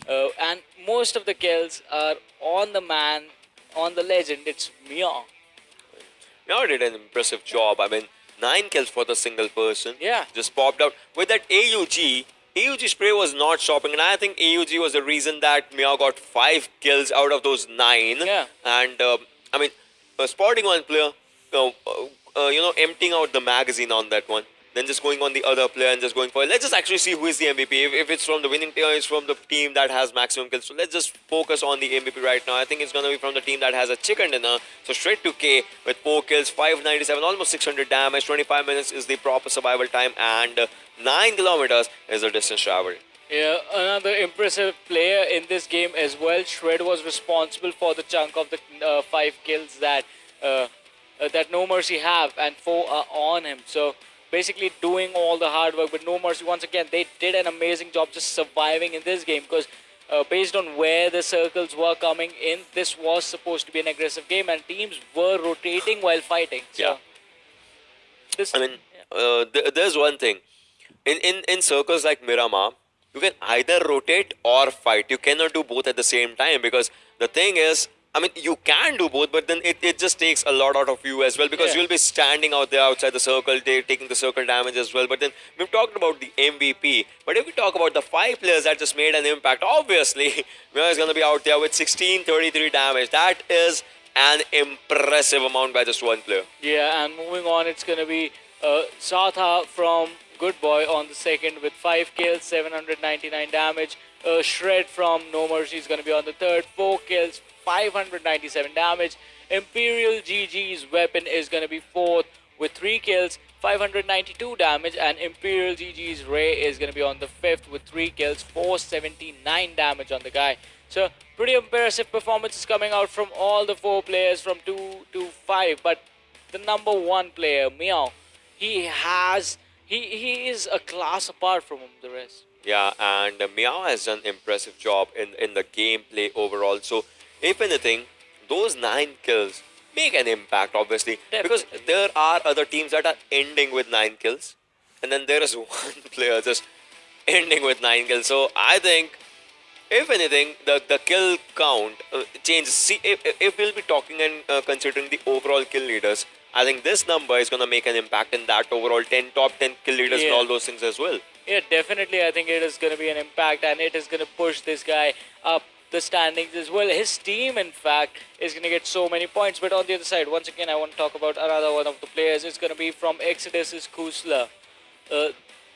And most of the kills are on the man, on the legend. It's Mia. Mia did an impressive job. I mean, 9 kills for the single person. Yeah. Just popped out. With that AUG spray was not stopping. And I think AUG was the reason that Mia got 5 kills out of those 9. Yeah. And, I mean, spotting one player, emptying out the magazine on that one. Then just going on the other player and just going for it. Let's just actually see who is the MVP. If it's from the winning team, it's from the team that has maximum kills. So let's just focus on the MVP right now. I think it's going to be from the team that has a chicken dinner. So straight to K with 4 kills, 597, almost 600 damage. 25 minutes is the proper survival time, and 9 kilometers is the distance traveled. Yeah, another impressive player in this game as well. Shred was responsible for the chunk of the 5 kills that No Mercy have, and 4 are on him. So basically doing all the hard work. But No Mercy, once again, they did an amazing job just surviving in this game, because based on where the circles were coming in, this was supposed to be an aggressive game, and teams were rotating while fighting. So, yeah. This, I mean, there's one thing. In circles like Miramar, you can either rotate or fight. You cannot do both at the same time, because the thing is, I mean, you can do both, but then it just takes a lot out of you as well, because you'll be standing out there outside the circle, taking the circle damage as well. But then we've talked about the MVP. But if we talk about the 5 players that just made an impact, obviously, Mia is going to be out there with 1633 damage. That is an impressive amount by just one player. Yeah, and moving on, it's going to be Satha from Good Boy on the second with 5 kills, 799 damage. Shred from No Mercy is going to be on the third, 4 kills, 597 damage. Imperial GG's weapon is going to be fourth with 3 kills, 592 damage. And Imperial GG's Ray is going to be on the fifth with 3 kills, 479 damage on the guy. So pretty impressive performances coming out from all the 4 players from 2 to 5. But the number 1 player, Meow, he is a class apart from the rest. Yeah, and Meow has done impressive job in the gameplay overall. So if anything, those 9 kills make an impact, obviously. Definitely. Because there are other teams that are ending with 9 kills. And then there is one player just ending with 9 kills. So I think, if anything, the kill count changes. See, if we'll be talking and considering the overall kill leaders, I think this number is going to make an impact in that overall top 10 kill leaders and all those things as well. Yeah, definitely. I think it is going to be an impact, and it is going to push this guy up the standings as well. His team, in fact, is going to get so many points. But on the other side, once again, I want to talk about another one of the players. It's going to be from Exodus's Kusla.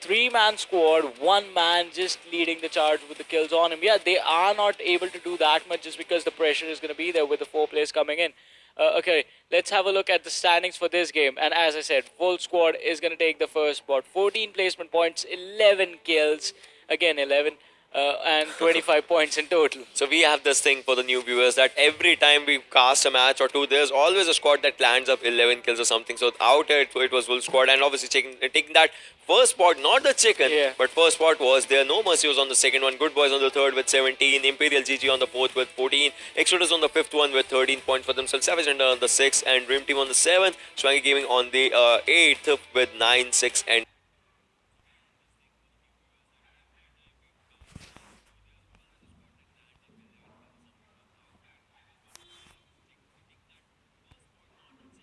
3-man squad, 1 man just leading the charge with the kills on him. Yeah, they are not able to do that much just because the pressure is going to be there with the 4 players coming in. Okay, let's have a look at the standings for this game. And as I said, full squad is going to take the first spot. 14 placement points, 11 kills. Again, 11. And 25 points in total. So we have this thing for the new viewers that every time we cast a match or two, there's always a squad that lands up 11 kills or something. So out here it was full squad, and obviously taking that first spot, not the chicken, but first spot was there. No Mercy was on the second one, Good Boys on the third with 17, Imperial GG on the fourth with 14, Exodus on the fifth one with 13 points for themselves, Savage Render on the 6th, and Dream Team on the 7th, Swanky Gaming on the 8th with 9, 6 and